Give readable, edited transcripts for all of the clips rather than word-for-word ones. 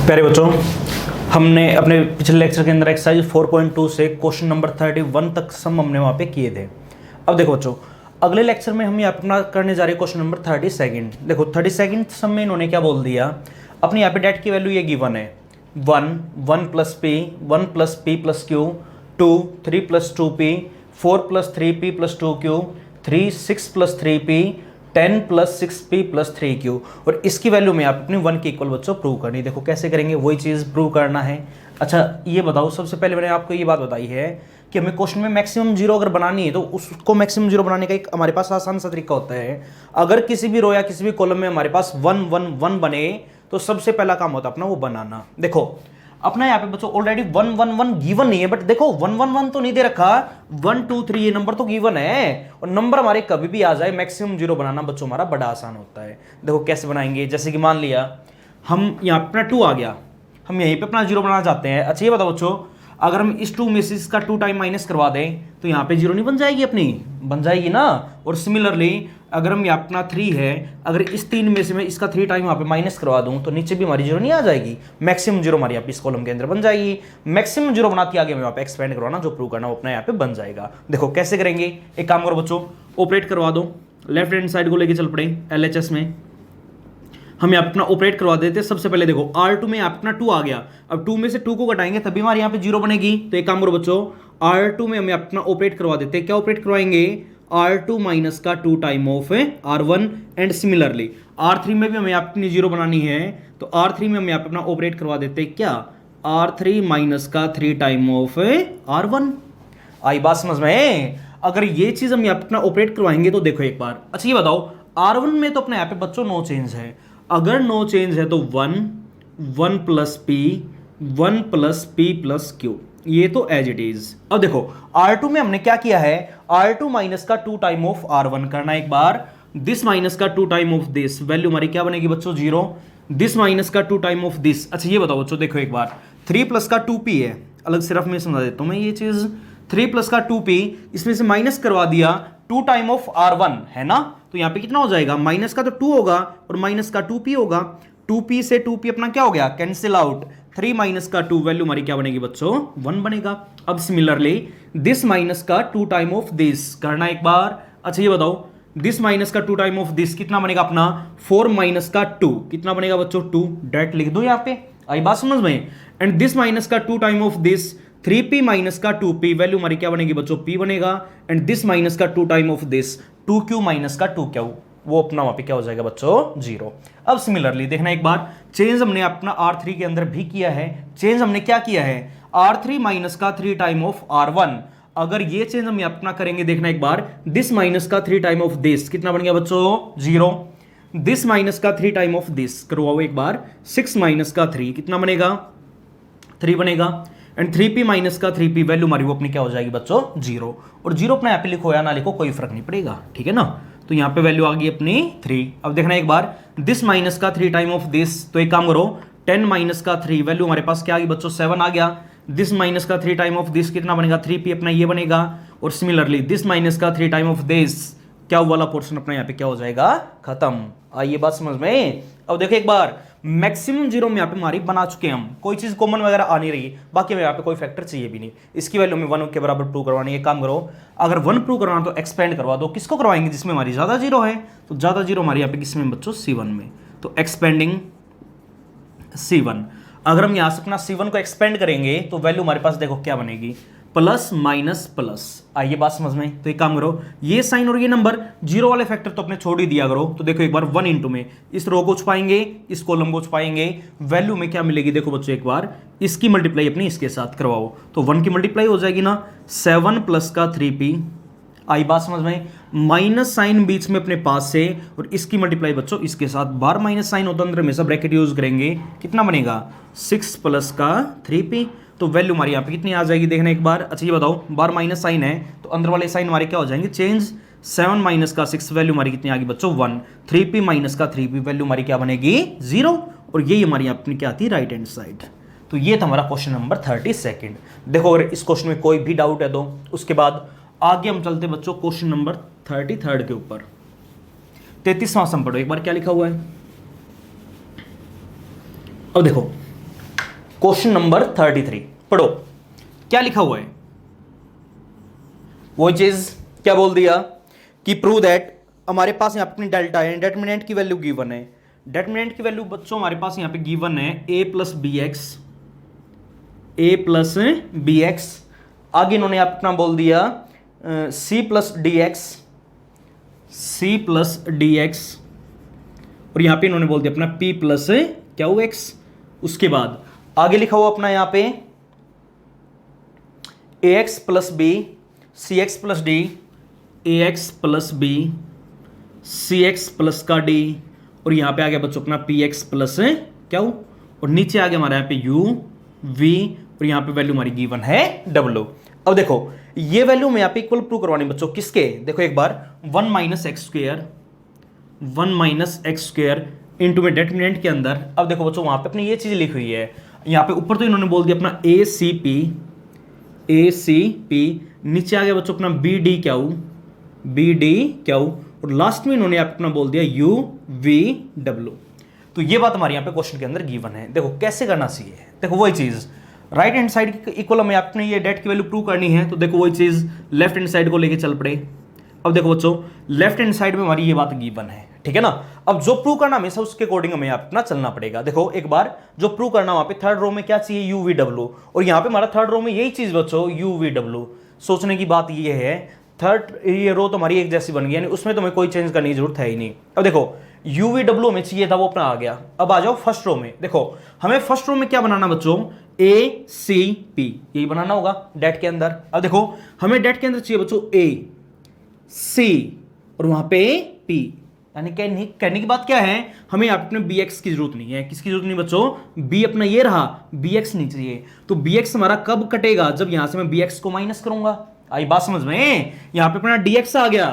प्यारे बच्चों, हमने अपने पिछले लेक्चर के अंदर एक्सरसाइज 4.2 से क्वेश्चन नंबर 31 तक सम हमने वहाँ पे किए थे। अब देखो बच्चों, अगले लेक्चर में हम यहाँ पे अपना करने जा रहे हैं क्वेश्चन नंबर 32। देखो 32 सम में इन्होंने क्या बोल दिया, अपनी यहाँ पे डेट की वैल्यू ये गिवन है 1 plus P 1 plus P plus Q 2 3 plus 2p 4 plus 3p plus 2q 3 6 plus 3p 10 plus 6p plus 3q और इसकी वैल्यू में आप अपनी 1 के इक्वल बच्चों प्रूव करनी। देखो कैसे करेंगे, वही चीज़ प्रूव करना है। अच्छा ये बताओ, सबसे पहले मैंने आपको ये बात बताई है कि हमें क्वेश्चन में मैक्सिमम जीरो अगर बनानी है तो उसको मैक्सिमम जीरो बनाने का एक हमारे पास आसान सा तरीका होता है। अगर किसी भी रो या किसी भी कॉलम में हमारे पास 1 1 1 बने तो सबसे पहला काम होता है अपना वो बनाना। देखो अपना यहाँ पे बच्चों ऑलरेडी 1 1 1 गिवन नहीं है, बट देखो 1 1 1 तो नहीं दे रखा, 1 2 3 ये नंबर तो गिवन है और नंबर हमारे कभी भी आ जाए मैक्सिमम जीरो बनाना बच्चों हमारा बड़ा आसान होता है। देखो कैसे बनाएंगे, जैसे कि मान लिया हम यहाँ पे अपना 2 आ गया, हम यहीं पे अपना जीरो बनाना चाहते हैं। अच्छा ये बताओ बच्चों, अगर हम इस 2 में से इसका 2 टाइम माइनस करवा दें तो यहाँ पे जीरो नहीं बन जाएगी, अपनी बन जाएगी ना। और सिमिलरली अगर हम यहाँ अपना 3 है, अगर इस 3 में से मैं इसका 3 टाइम यहाँ पे माइनस करवा दूं तो नीचे भी हमारी जीरो नहीं आ जाएगी, मैक्सिमम जीरो हमारी यहाँ पे इस कॉलम के अंदर बन जाएगी। मैक्सिमम जीरो बनाती आगे हमें यहाँ पे एक्सपेंड करवाना, जो प्रूव करना वो अपना यहाँ पे बन जाएगा। देखो कैसे करेंगे, एक काम करो बच्चों, ऑपरेट करवा दो, लेफ्ट हैंड साइड को लेके चल पड़े LHS में, हम यहाँ अपना ऑपरेट करवा देते हैं। सबसे पहले देखो R2 में अपना 2 आ गया, अब 2 में से 2 को घटाएंगे तभी हमारे यहाँ पे जीरो बनेगी। तो एक काम करो बच्चों, R2 में हमें अपना ऑपरेट करवा देते हैं। क्या ऑपरेट करवाएंगे, R2 माइनस का 2 time of R1 and similarly R3 में भी हमें अपनी जीरो बनानी है तो R3 में हमें अपना ऑपरेट करवा देते हैं क्या, R3 माइनस का 3 टाइम ऑफ R1। आई बात समझ में? अगर ये चीज हम यहाँ अपना ऑपरेट करवाएंगे तो देखो एक बार, अच्छा ये बताओ R1 में तो अपने यहाँ पे बच्चों नो चेंज है, अगर नो चेंज है तो 1 प्लस पी प्लस क्यू, ये तो एज इट इज। अब देखो R2 में हमने क्या किया है, R2 माइनस का 2 टाइम ऑफ R1 करना एक बार, दिस माइनस का 2 टाइम ऑफ दिस, वैल्यू हमारी क्या बनेगी बच्चों 0, दिस माइनस का 2 टाइम ऑफ दिस। अच्छा ये बताओ बच्चों, देखो एक बार 3 प्लस का 2p है, अलग सिर्फ मैं समझा देता हूं मैं ये चीज, 3 प्लस का 2p इसमें से माइनस करवा दिया 2 टाइम ऑफ R1 है ना, तो यहाँ पे कितना हो जाएगा, माइनस का तो 2 होगा और माइनस का 2p होगा, 2p से 2p अपना क्या हो गया, कैंसिल आउट, 3 माइनस का 2 वैल्यू हमारी क्या बनेगी बच्चों 1 बनेगा। अब सिमिलरली दिस माइनस का 2 टाइम ऑफ दिस करना एक बार। अच्छा ये बताओ, दिस माइनस का 2 टाइम ऑफ दिस कितना बनेगा अपना, 4 माइनस का 2 कितना बनेगा बच्चों 2, डायरेक्ट लिख दो यहाँ पे, आई बात समझ में। एंड दिस माइनस का 2 time of this 3p minus का 2p, वैल्यू हमारी क्या बनेगी बच्चों p बनेगा। एंड दिस माइनस का 2 time of this 2q minus का 2q, वो अपना वहां पे क्या हो जाएगा बच्चों 0। अब सिमिलरली देखना एक बार, चेंज हमने अपना R3 के अंदर भी किया है, चेंज हमने क्या किया है, R3 माइनस का 3 टाइम ऑफ R1, अगर ये चेंज हम अपना करेंगे, देखना एक बार, दिस माइनस का 3 टाइम ऑफ दिस कितना बन गया बच्चों 0, दिस माइनस का 3 टाइम ऑफ दिस करवाओ एक बार, 6 माइनस का 3 कितना बनेगा 3 बनेगा। एंड 3p माइनस का 3p वैल्यू हमारी वो अपनी क्या हो जाएगी बच्चों 0, और 0 अपना यहाँ पे लिखो या ना लिखो कोई फर्क नहीं पड़ेगा, ठीक है ना। तो यहाँ पे वैल्यू आ गई अपनी 3। अब देखना एक बार, दिस माइनस का 3 टाइम ऑफ दिस, तो एक काम करो 10 माइनस का 3 वैल्यू हमारे पास क्या आ गई बच्चों 7 आ गया, दिस माइनस का 3 टाइम ऑफ दिस कितना बनेगा 3p अपना ये बनेगा, और सिमिलरली दिस माइनस का 3 टाइम ऑफ दिस, क्या वाला पोर्शन अपना यहाँ पे क्या हो जाएगा खत्म। आइए बात समझ में। अब देखो एक बार, मैक्सिमम जीरो में यहाँ पे हमारी बना चुके हैं हम, कोई चीज कॉमन वगैरह आ नहीं रही, बाकी हमें यहाँ पे कोई फैक्टर चाहिए भी नहीं, इसकी वैल्यू में 1 के बराबर प्रूव करवानी है। काम करो, अगर 1 प्रूव करवाना तो एक्सपेंड करवा दो, किसको करवाएंगे जिसमें हमारी ज्यादा जीरो है, तो ज्यादा जीरो हमारी यहाँ पे किसमें बच्चों C1 में, तो एक्सपेंडिंग C1। अगर हम यहाँ से अपना C1 को एक्सपेंड करेंगे तो वैल्यू हमारे पास देखो क्या बनेगी, प्लस माइनस प्लस। आइए बात समझ में। तो एक काम करो, ये साइन और ये नंबर जीरो वाले फैक्टर तो अपने छोड़ ही दिया करो, तो देखो एक बार 1 इंटू में इस रो को छुपाएंगे, इस कॉलम को छुपाएंगे, वैल्यू में क्या मिलेगी देखो बच्चों एक बार, इसकी मल्टीप्लाई अपनी इसके साथ करवाओ तो 1 की मल्टीप्लाई हो जाएगी ना, 7 प्लस का 3p, आई बात समझ में, माइनस साइन बीच में अपने पास से और इसकी मल्टीप्लाई बच्चों इसके साथ, बार माइनस साइन होता है अंदर हमेशा ब्रैकेट यूज करेंगे, कितना बनेगा 6 प्लस का 3p, तो वैल्यू हमारी यहाँ पे कितनी आ जाएगी देखना एक बार। अच्छा ये बताओ, बार माइनस साइन है तो अंदर वाले साइन हमारे क्या हो जाएंगे चेंज, 7 माइनस का 6 वैल्यू हमारी कितनी आ गई बच्चों 1, 3p माइनस का 3p वैल्यू हमारी क्या बनेगी 0, और यही हमारी यहाँ पे क्या आती है राइट हैंड साइड। तो ये था हमारा क्वेश्चन नंबर 32। देखो अगर इस क्वेश्चन में कोई भी डाउट है तो उसके बाद आगे हम चलते बच्चों क्वेश्चन नंबर 33 के ऊपर। 33वां सम पढ़ो एक बार, क्या लिखा हुआ है। अब देखो क्वेश्चन नंबर 33 पढ़ो क्या लिखा हुआ है। वो चीज क्या बोल दिया कि प्रूव दैट, हमारे पास यहां पे अपनी डेल्टा है, डेटर्मिनेंट की वैल्यू गिवन है। डेटर्मिनेंट की वैल्यू बच्चों हमारे पास यहां पे गिवन है a प्लस बी एक्स, आगे इन्होंने अपना बोल दिया c प्लस डी एक्स, और यहां पे इन्होंने बोल दिया अपना p प्लस क्यू एक्स। उसके बाद आगे लिखा हुआ अपना यहां पे A X plus B C x plus D, A X plus B C x plus का डी, और यहां पे आ गया बच्चों अपना पी एक्स प्लस क्यू, और नीचे आ गया हमारे यहां पे यू वी, और यहां पे वैल्यू हमारी गिवन है डब्ल्यू। अब देखो ये वैल्यू में यहां पे इक्वल प्रूव करवानी बच्चों किसके, देखो एक बार 1 माइनस एक्स स्क्वायर इंटू में डेटर्मिनेंट के अंदर। अब देखो बच्चों वहां पे अपनी ये चीज लिखी हुई है, यहां पे ऊपर तो इन्होंने बोल दिया अपना ए सी पी, नीचे आ गया बच्चों अपना बी डी क्यू, और लास्ट में इन्होंने अपना बोल दिया यू वी डब्ल्यू। तो ये बात हमारे यहाँ पे क्वेश्चन के अंदर गिवन है। देखो कैसे करना चाहिए, देखो वही चीज राइट हैंड साइड इक्वल में आपने ये डेट की वैल्यू प्रूव करनी है, तो देखो वही चीज लेफ्ट हैंड साइड को लेके चल पड़े। अब देखो बच्चों लेफ्ट हैंड साइड में हमारी ये बात गिवन है, ठीक है ना। अब जो प्रूव करना हमेशा उसके अकॉर्डिंग हमें अपना चलना पड़ेगा। देखो एक बार जो प्रूव करना वहां पे थर्ड रो में क्या चाहिए यू वी डब्ल्यू, और यहाँ पे हमारा थर्ड रो में यही चीज बच्चों यू वी डब्ल्यू। सोचने की बात ये है थर्ड ये रो तो हमारी एक जैसी बन गई, यानी उसमें तुम्हें कोई चेंज करने की जरूरत है ही नहीं। अब देखो यू वी डब्ल्यू में चाहिए था वो अपना आ गया। अब आ जाओ फर्स्ट रो में, देखो हमें फर्स्ट रो में क्या बनाना बच्चों ए सी पी, यही बनाना होगा डेट के अंदर। अब देखो हमें डेट के अंदर चाहिए बच्चों ए सी और वहां पे पी, यानी कहने की बात क्या है, हमें यहाँ पे अपने बी एक्स की जरूरत नहीं है। किसकी जरूरत नहीं बच्चों, बी अपना ये रहा, बी एक्स नहीं चाहिए। तो बी एक्स हमारा कब कटेगा, जब यहां से मैं बी एक्स को माइनस करूंगा। आई बात समझ में, यहां पे अपना dx आ गया।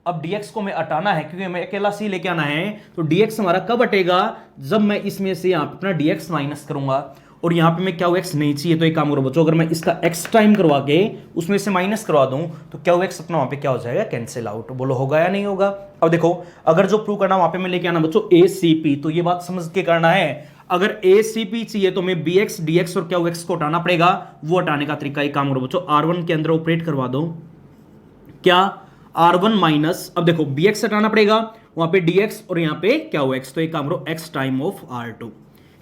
अब dx को मैं हटाना है क्योंकि मैं अकेला c लेके आना है, तो dx हमारा कब हटेगा, जब मैं इसमें से यहां पे अपना dx माइनस करूंगा। और यहां पे मैं क्या x नहीं चाहिए, तो एक काम करो बच्चों, अगर मैं इसका x टाइम करवा के उसमें से माइनस करवा दूं तो क्या x अपना वहां पे क्या हो जाएगा, कैंसिल आउट। बोलो होगा या नहीं होगा। अब देखो अगर जो प्रूव करना वहां पे मैं लेके आना बच्चों ए सी पी, तो ये बात समझ के करना है। अगर ए सी पी चाहिए तो मैं बी एक्स डी एक्स और क्या एक्स को हटाना पड़ेगा। वो हटाने का तरीका एक काम करो बच्चों, R1 के अंदर ऑपरेट करवा दो, क्या R1 माइनस, अब देखो बी एक्स हटाना पड़ेगा, वहां पे डी एक्स और यहाँ पे क्या एक्स, तो एक काम करो एक्स टाइम ऑफ R2।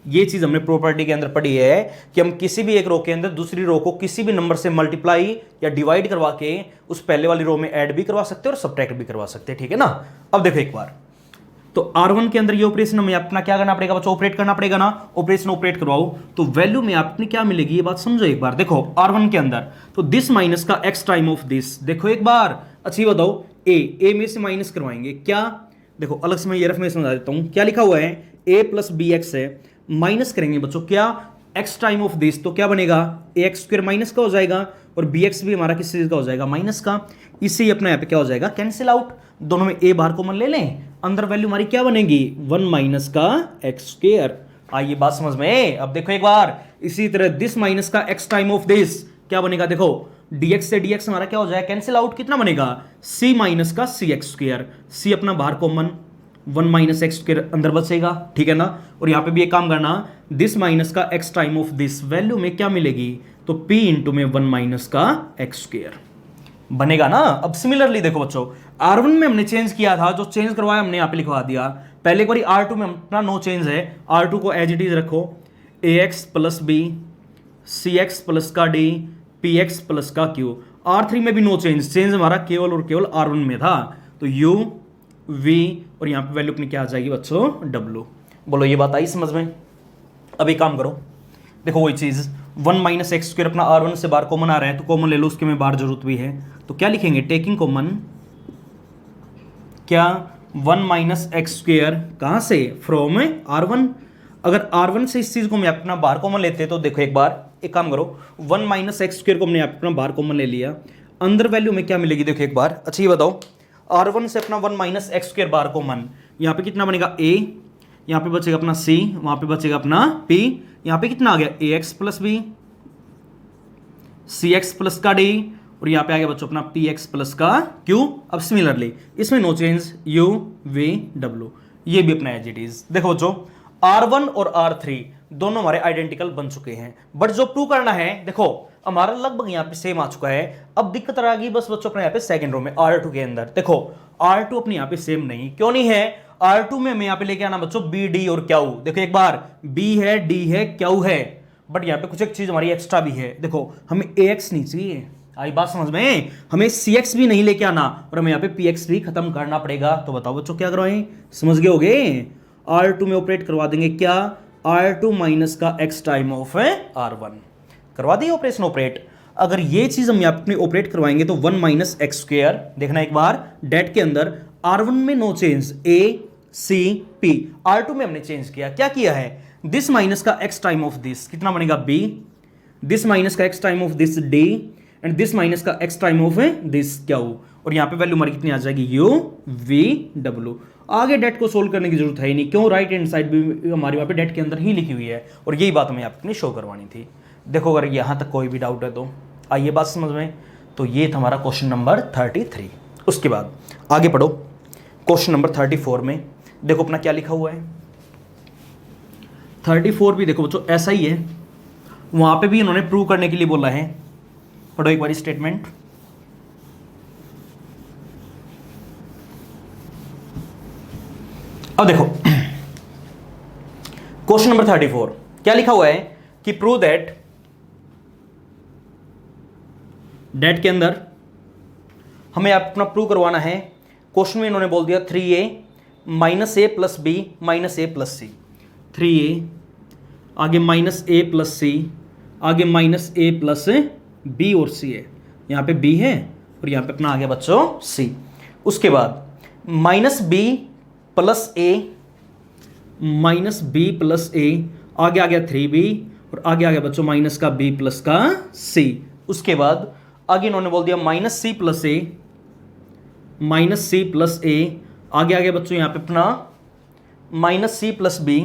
ये चीज हमने प्रॉपर्टी के अंदर पढ़ी है कि हम किसी भी एक रो के अंदर दूसरी रो को किसी भी नंबर से मल्टीप्लाई या डिवाइड करवा के उस पहले वाली रो में ऐड भी करवा सकते हैं और सब्ट्रैक्ट भी करवा सकते हैं, ठीक है ना। अब देखो एक बार, तो R1 के अंदर ये ऑपरेशन हमें अपना क्या करना पड़ेगा बच्चों, ऑपरेट करना पड़ेगा ना। ऑपरेशन ऑपरेट करवाओ तो वैल्यू में अपनी क्या मिलेगी, ये बात समझो एक बार। देखो R1 के अंदर तो दिस माइनस का x टाइम ऑफ दिस, देखो एक बार अच्छी बताओ, a में से माइनस करवाएंगे क्या, देखो अलग से मैं ये रफ में समझा देता हूं क्या लिखा हुआ है, a प्लस बी एक्स है, माइनस करेंगे बच्चों क्या x टाइम ऑफ दिस, तो क्या बनेगा ax स्क्वायर माइनस का हो जाएगा, और bx भी हमारा किस चीज का हो जाएगा, माइनस का। इससे अपना यहाँ पे क्या हो जाएगा, कैंसिल आउट। दोनों में a बाहर कॉमन ले लें, अंदर वैल्यू हमारी क्या बनेगी 1 माइनस का एक्स स्क्वायर। आइए बात समझ में। अब देखो एक बार इसी तरह दिस माइनस का x टाइम ऑफ दिस क्या बनेगा, देखो dx से dx हमारा क्या हो जाएगा, कैंसिल आउट। कितना बनेगा c माइनस का सी एक्स स्क्वायर, c अपना बाहर कॉमन, 1 माइनस एक्स स्क्वायर अंदर बचेगा, ठीक है ना। और यहां पे भी एक काम करना, दिस माइनस का x time of this value में क्या मिलेगी, तो p इंटू में 1 माइनस का एक्स स्क्वायर बनेगा ना। अब सिमिलरली देखो बच्चों R1 में हमने चेंज किया था, जो चेंज करवाया हमने यहाँ पे लिखवा दिया। पहले एक बार R2 में अपना नो चेंज है, R2 को एज इट इज रखो, ax plus B C x plus का डी पी एक्स प्लस का क्यू। R3 में भी नो चेंज, चेंज हमारा केवल और केवल R1 में था, तो u v और यहाँ पे वैल्यू अपनी क्या आ जाएगी बच्चों w। बोलो ये बात आई समझ में। अब एक काम करो, देखो वही चीज 1 माइनस एक्स स्क्वायर अपना R1 से बाहर कॉमन आ रहा है, तो कॉमन ले लो, उसके में बाहर जरूरत भी है, तो क्या लिखेंगे टेकिंग कॉमन, क्या 1 माइनस एक्स स्क्वायर कहां से, फ्रॉम R1। अगर R1 से इस चीज को मैं अपना बाहर कॉमन लेते तो देखो एक बार एक काम करो, 1 माइनस एक्स स्क्वायर को हमने अपना बाहर कॉमन ले लिया, अंदर वैल्यू में क्या मिलेगी, देखो एक बार अच्छा ये बताओ, R1 से अपना 1 माइनस एक्स स्क्वायर बाहर कॉमन, यहाँ पे कितना बनेगा a, यहाँ पे बचेगा अपना c, वहां पे बचेगा अपना p, यहाँ पे कितना आ गया ax plus B C x plus का d, और यहाँ पे आ गया बच्चों अपना पी एक्स प्लस का q। अब सिमिलरली इसमें no change u v w, ये भी अपना एज इट इज। देखो बच्चों R1 और R3 दोनों हमारे आइडेंटिकल बन चुके हैं। बट जो प्रूव करना है, देखो हमारा लगभग यहाँ पे सेम आ चुका है। अब दिक्कत आ गई बस बच्चों अपने यहाँ पे सेकंड रो में R2 के अंदर। देखो R2 अपने यहाँ पे सेम नहीं, क्यों नहीं है? R2 में हमें यहाँ पे लेके आना बच्चों B, D और Q। देखो एक बार B है, D है, Q है, बट यहाँ पे कुछ एक चीज हमारी एक्स्ट्रा भी है। देखो हमें AX नहीं चाहिए, आई बात समझ में? हमें CX भी नहीं लेके आना और हमें यहाँ पे PX भी खत्म करना पड़ेगा। तो बताओ बच्चों क्या करवाएं? समझ गए होगे? R2 में ऑपरेट करवा देंगे क्या? R2 माइनस का X टाइम ऑफ R1 करवा दिए ऑपरेशन ऑपरेट। अगर ये चीज हम यहाँ पे ऑपरेट करवाएंगे तो 1 माइनस एक्स स्क्वायर, देखना एक बार डेट के अंदर R1 में no change, A C P। R2 में हमने चेंज किया, क्या किया है? दिस माइनस का X टाइम ऑफ दिस कितना बनेगा? B, दिस माइनस का X time of this D, and this minus का X time of this Q। और यहाँ पे वैल्यू हमारी कितनी आ जाएगी? U V W। आगे डेट को सोल्व करने की जरूरत है ही नहीं, क्यों? राइट हैंड साइड भी हमारे वहाँ पे डेट के अंदर ही लिखी हुई है, और यही बात हमें आपने शो करवानी थी। देखो अगर यहाँ तक कोई भी डाउट है तो आइए बात समझ में। तो ये था हमारा क्वेश्चन नंबर 33। उसके बाद आगे पढ़ो क्वेश्चन नंबर 34 में। देखो अपना क्या लिखा हुआ है। 34 भी देखो बच्चों ऐसा ही है, वहां पे भी इन्होंने प्रूव करने के लिए बोला है। पढ़ो एक बार स्टेटमेंट। अब देखो क्वेश्चन नंबर 34 क्या लिखा हुआ है कि प्रूव दैट, डेट के अंदर हमें अपना प्रूव करवाना है। क्वेश्चन में इन्होंने बोल दिया 3a माइनस ए प्लस बी माइनस ए प्लस सी। 3a आगे माइनस ए प्लस सी, आगे माइनस ए प्लस बी और सी है। यहाँ पे b है और यहाँ पे अपना आ गया बच्चों c। उसके बाद माइनस बी प्लस ए, माइनस बी प्लस ए, आगे आ गया 3b और आगे आ गया बच्चों माइनस का b प्लस का c। उसके बाद आगे इन्होंने बोल दिया माइनस सी प्लस ए, माइनस सी प्लस ए, आगे आ गया बच्चों यहाँ पे अपना माइनस सी प्लस बी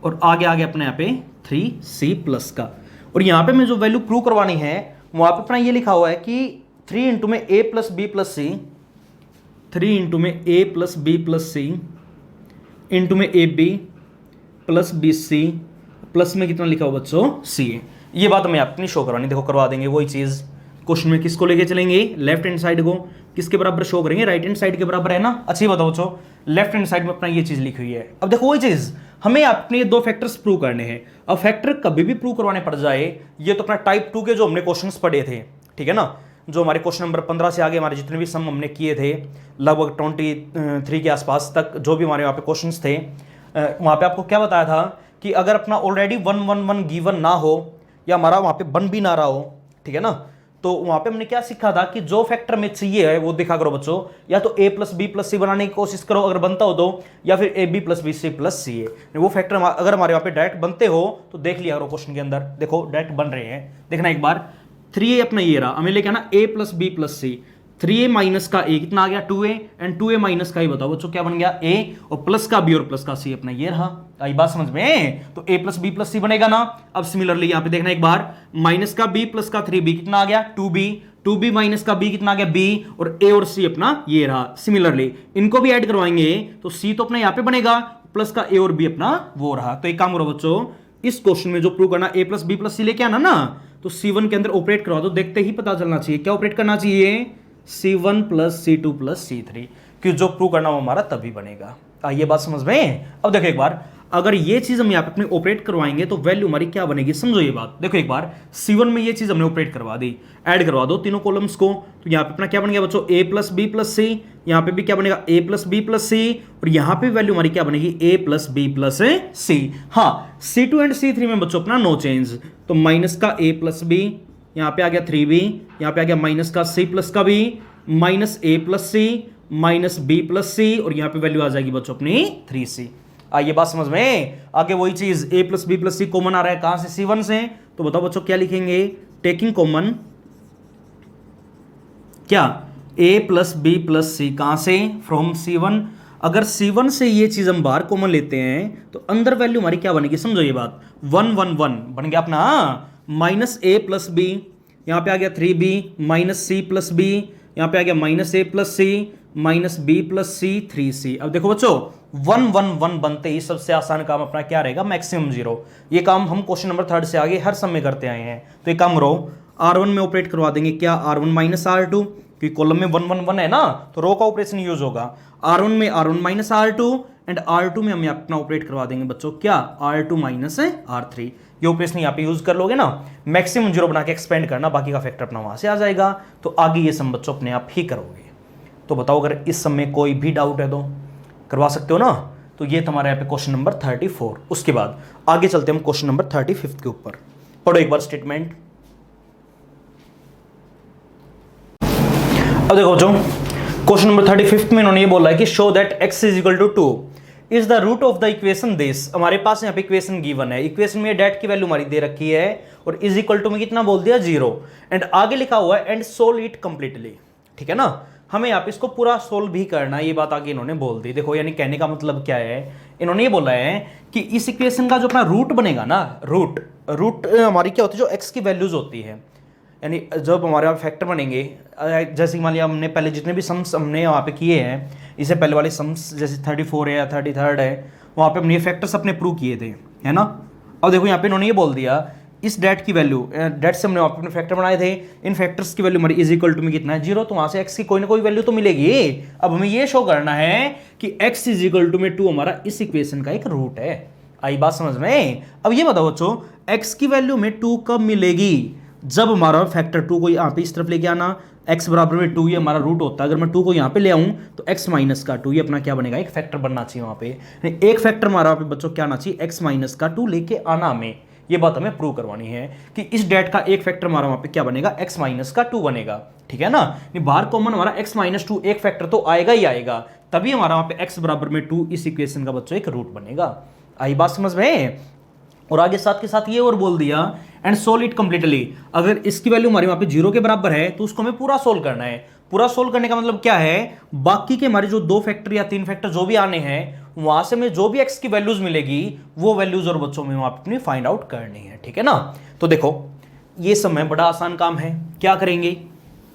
और आगे आ गया अपने यहाँ पे 3c प्लस का। और यहाँ पे मैं जो वैल्यू प्रूव करवानी है वहां पे अपना ये लिखा हुआ है कि 3 इंटू में a plus B plus C, 3 into में a plus B plus C into में A B plus B C plus में कितना लिखा हुआ बच्चों? सी। ये बात हमें अपनी शो करवानी, देखो करवा देंगे वही चीज। क्वेश्चन में किसको लेके चलेंगे? लेफ्ट हैंड साइड को किसके बराबर शो करेंगे? राइट हैंड साइड के बराबर है ना। अच्छी बताओ बच्चों, लेफ्ट हैंड साइड में अपना ये चीज लिखी हुई है। अब देखो वही चीज हमें अपने दो फैक्टर्स प्रूव करने हैं। अब फैक्टर कभी भी प्रूव करवाने पड़ जाए, ये तो अपना टाइप 2 के जो हमने क्वेश्चंस पढ़े थे, ठीक है ना, जो हमारे क्वेश्चन नंबर 15 से आगे हमारे जितने भी सम हमने किए थे लगभग 23 के आसपास तक, जो भी हमारे वहाँ पे क्वेश्चंस थे, वहाँ पे आपको क्या बताया था कि अगर अपना ऑलरेडी 111 गिवन ना हो या हमारा वहाँ पे बन भी ना रहा हो, ठीक है ना, तो वहाँ पे हमने क्या सीखा था कि जो फैक्टर में चाहिए है वो दिखा करो बच्चों, या तो a प्लस बी प्लस सी बनाने की कोशिश करो अगर बनता हो तो, या फिर A B plus B C plus C है। वो फैक्टर अगर हमारे वहाँ पे डायरेक्ट बनते हो तो देख लिया करो क्वेश्चन के अंदर, देखो डायरेक्ट बन रहे हैं। देखना एक बार 3a अपना ये रहा, हमें लेके आना a plus B plus C. 3a minus का a कितना आ गया? 2a, एंड 2a माइनस का ही बताओ बच्चों क्या बन गया? a, और प्लस का b और प्लस का c अपना ये रहा। आई बात समझ में? तो a प्लस बी प्लस सी बनेगा ना। अब सिमिलरली यहाँ पे देखना एक बार, माइनस का b प्लस का 3b कितना आ गया? 2b, 2b माइनस का b कितना आ गया? b, और a और c अपना ये रहा। सिमिलरली इनको भी ऐड करवाएंगे तो c तो अपना यहाँ पे बनेगा, प्लस का a और b अपना वो रहा। तो एक काम करो बच्चों, इस क्वेश्चन में जो प्रूव करना a प्लस बी प्लस सी लेके आना ना, तो C1 के अंदर ऑपरेट करवा दो, देखते ही पता चलना चाहिए क्या ऑपरेट करना चाहिए? C1 plus C2 plus C3, कि जो प्रूव करना वो हमारा तभी बनेगा। आइए बात समझ में। अब देखो एक बार, अगर ये चीज हम यहाँ पे अपने ऑपरेट करवाएंगे तो वैल्यू हमारी क्या बनेगी? समझो ये बात। देखो एक बार C1 में ये चीज हमने ऑपरेट करवा दी, ऐड करवा दो तीनों कॉलम्स को, तो यहाँ पे अपना क्या बन गया बच्चों? a प्लस बी प्लस सी, यहाँ पे भी क्या बनेगा? a plus B plus C, और यहाँ पे वैल्यू हमारी क्या बनेगी? a प्लस बी प्लस सी। हाँ, C2 एंड C3 में बच्चों अपना नो चेंज, तो माइनस का a प्लस बी, यहाँ पे आ गया 3b, यहाँ पे आ गया माइनस का c प्लस का b, minus a plus C minus b plus C, और यहाँ पे वैल्यू आ जाएगी बच्चों अपनी 3c। आइए बात समझ में। आगे वही चीज a plus B plus C common आ रहा है कहां से? C1 से। तो बताओ बच्चों क्या लिखेंगे? टेकिंग कॉमन क्या? a plus B plus C कहां से? From C1। अगर C1 से ये चीज हम बाहर कॉमन लेते हैं तो अंदर वैल्यू हमारी क्या बनेगी? समझो ये बात, 1 1 1 बन गया अपना, माइनस a प्लस बी, यहाँ पे आ गया 3b minus c plus B यहाँ पे आ गया -a + c -b + c 3c। अब देखो बच्चों 1 1 1 बनते ही सबसे आसान काम अपना क्या रहेगा, मैक्सिमम 0। ये काम हम क्वेश्चन नंबर 3 से आगे हर समय करते आए हैं। तो ये काम रो R1 में ऑपरेट करवा देंगे, क्या R1 - R2, क्योंकि कॉलम में 1 1 1 है ना, तो रो का ऑपरेशन यूज होगा। R1 में R1 - R2 एंड R2 में हम अपना ऑपरेट करवा देंगे बच्चों क्या, R2 - R3। ये ऑपरेशन यहाँ पे यूज कर लोगे ना, मैक्सिमम 0 बना के एक्सपेंड करना, बाकी का फैक्टर अपना वहां से आ जाएगा। तो आगे ये सम बच्चों अपने आप ही करोगे। तो बताओ अगर इस सम में कोई भी डाउट है तो करवा सकते हो ना। तो ये तुम्हारे यहाँ पे क्वेश्चन नंबर 34। उसके बाद आगे चलते हैं हम क्वेश्चन नंबर 35 के ऊपर। पढ़ो एक बार स्टेटमेंट। अब देखो बच्चों क्वेश्चन नंबर 35 में इन्होंने ये बोला है कि show that x = 2 is the root of the equation this. हमारे पास यहाँ पे इक्वेशन गिवन है, इक्वेशन में डेट की वैल्यू हमारी दे रखी है और इज इक्वल टू में कितना बोल दिया 0 एंड आगे लिखा हुआ है एंड सोल्व इट कंप्लीटली। ठीक है ना, हमें यहाँ पे इसको पूरा सोल्व भी करना है, ये बात आगे इन्होंने बोल दी। देखो यानी कहने का मतलब क्या है, इन्होंने ये बोला है कि इस इक्वेशन का जो अपना रूट बनेगा ना, रूट हमारी क्या होती है, जो x की वैल्यूज होती है, यानी जब हमारे फैक्टर बनेंगे, जैसे मान लिया हमने पहले जितने भी सम्स हमने वहाँ पे किए हैं, इससे पहले वाले सम्स जैसे 34 है या 33 है, वहाँ पे हमने ये फैक्टर्स अपने प्रूव किए थे, है ना। अब देखो यहाँ पे इन्होंने ये बोल दिया इस डेट की वैल्यू, डेट से हमने वहाँ पे अपने फैक्टर बनाए थे, इन फैक्टर्स की वैल्यू हमारी इज इक्वल टू में कितना है 0, तो वहाँ से एक्स की कोई ना कोई वैल्यू तो मिलेगी। अब हमें ये शो करना है कि एक्स इज इक्वल टू में 2 हमारा इस इक्वेशन का एक रूट है। आई बात समझ में। अब ये बताओ बच्चों एक्स की वैल्यू में 2 कब मिलेगी, जब हमारा फैक्टर 2 को यहाँ पे इस तरफ लेके आना, x बराबर में 2 ये हमारा रूट होता है, अगर मैं 2 को यहाँ पे ले आऊँ तो x माइनस का 2 ये अपना क्या बनेगा, एक फैक्टर बनना चाहिए वहाँ पे। एक फैक्टर हमारा वहाँ पे बच्चों क्या आना चाहिए, x माइनस का 2 लेके आना हमें, ये बात हमें प्रूव करवानी है कि इस डेट का एक फैक्टर हमारा वहाँ पे क्या बनेगा, x माइनस का 2 बनेगा। ठीक है ना, बाहर कॉमन हमारा x माइनस 2 एक फैक्टर तो आएगा ही आएगा, तभी हमारा वहाँ पे x बराबर में 2 इस इक्वेशन का बच्चों एक रूट बनेगा। आई बात समझ में। और आगे साथ के साथ ये और बोल दिया एंड सोल्व इट कंप्लीटली। अगर इसकी वैल्यू हमारे वहां पे 0 के बराबर है तो उसको हमें पूरा सोल्व करना है। पूरा सोल्व करने का मतलब क्या है, बाकी के हमारे जो 2 फैक्टर या 3 फैक्टर जो भी आने हैं वहां से हमें जो भी x की वैल्यूज मिलेगी वो वैल्यूज और बच्चों में वहां पे अपनी फाइंड आउट करनी है। ठीक है ना, तो देखो ये समय बड़ा आसान काम है। क्या करेंगे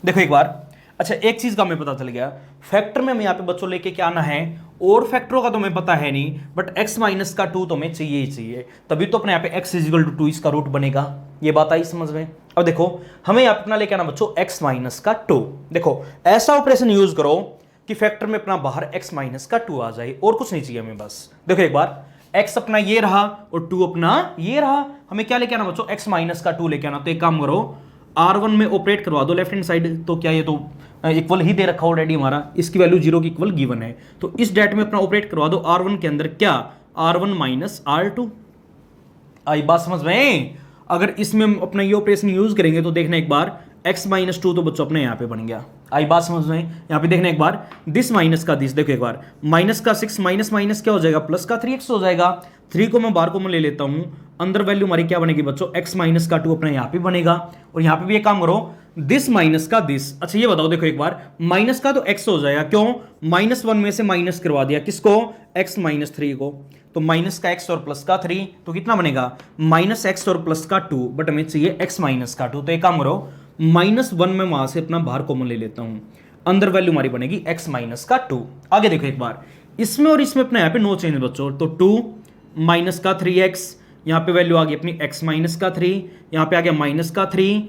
देखो एक बार। अच्छा एक चीज का हमें पता चल गया, फैक्टर में हमें यहाँ पे बच्चों लेके क्या आना है, और फैक्टरों का तो हमें पता है नहीं, बट x माइनस का 2 तो हमें चाहिए ही चाहिए, तभी तो अपने यहाँ पे x इज इक्वल टू 2 इसका रूट बनेगा। ये बात आई समझ में। अब देखो हमें यहाँ पे अपना लेके आना बच्चों x माइनस का 2। देखो ऐसा ऑपरेशन यूज करो कि फैक्टर में अपना बाहर x माइनस का 2 आ जाए, और कुछ नहीं चाहिए हमें बस। देखो एक बार x अपना ये रहा और 2 अपना ये रहा, हमें क्या लेके आना बच्चों, x माइनस का 2 लेके आना। तो एक काम करो R1 में ऑपरेट करवा दो लेफ्ट हैंड साइड, तो क्या ये तो इक्वल ही दे रखा ऑलरेडी हमारा, इसकी वैल्यू 0 की इक्वल गिवन है, तो इस डेट में अपना ऑपरेट करवा दो R1 के अंदर क्या, R1 माइनस R2। आई बात समझ में। अगर इसमें हम अपना ये ऑपरेशन यूज करेंगे तो देखना एक बार x माइनस 2 तो बच्चों अपने यहाँ पे बन गया। आई बात समझ में। यहाँ पे देखना एक बार दिस माइनस का दिस, देखो एक बार माइनस का 6 माइनस माइनस क्या हो जाएगा, प्लस का 3x हो जाएगा। 3 को मैं बाहर को मैं ले लेता हूँ, अंदर वैल्यू हमारी क्या बनेगी बच्चों, x माइनस का 2 अपने यहाँ पे बनेगा। और यहाँ पे भी एक काम करो दिस माइनस का दिस। अच्छा ये बताओ देखो एक बार माइनस का तो x हो जाएगा, क्यों, -1 में से माइनस करवा दिया किसको, x माइनस 3 को, तो माइनस का x और प्लस का 3 तो कितना बनेगा, -x और प्लस का 2, बट हमें चाहिए x माइनस का 2। तो एक काम करो -1 में वहां से अपना बाहर कॉमन ले लेता हूं, अंदर वैल्यू हमारी बनेगी x माइनस का 2। आगे देखो एक बार इसमें और इसमें अपने यहाँ पे नो चेंज बच्चों, तो 2 माइनस का 3x, यहाँ पे वैल्यू आ गई अपनी x माइनस का 3, यहाँ पे आ गया माइनस का 3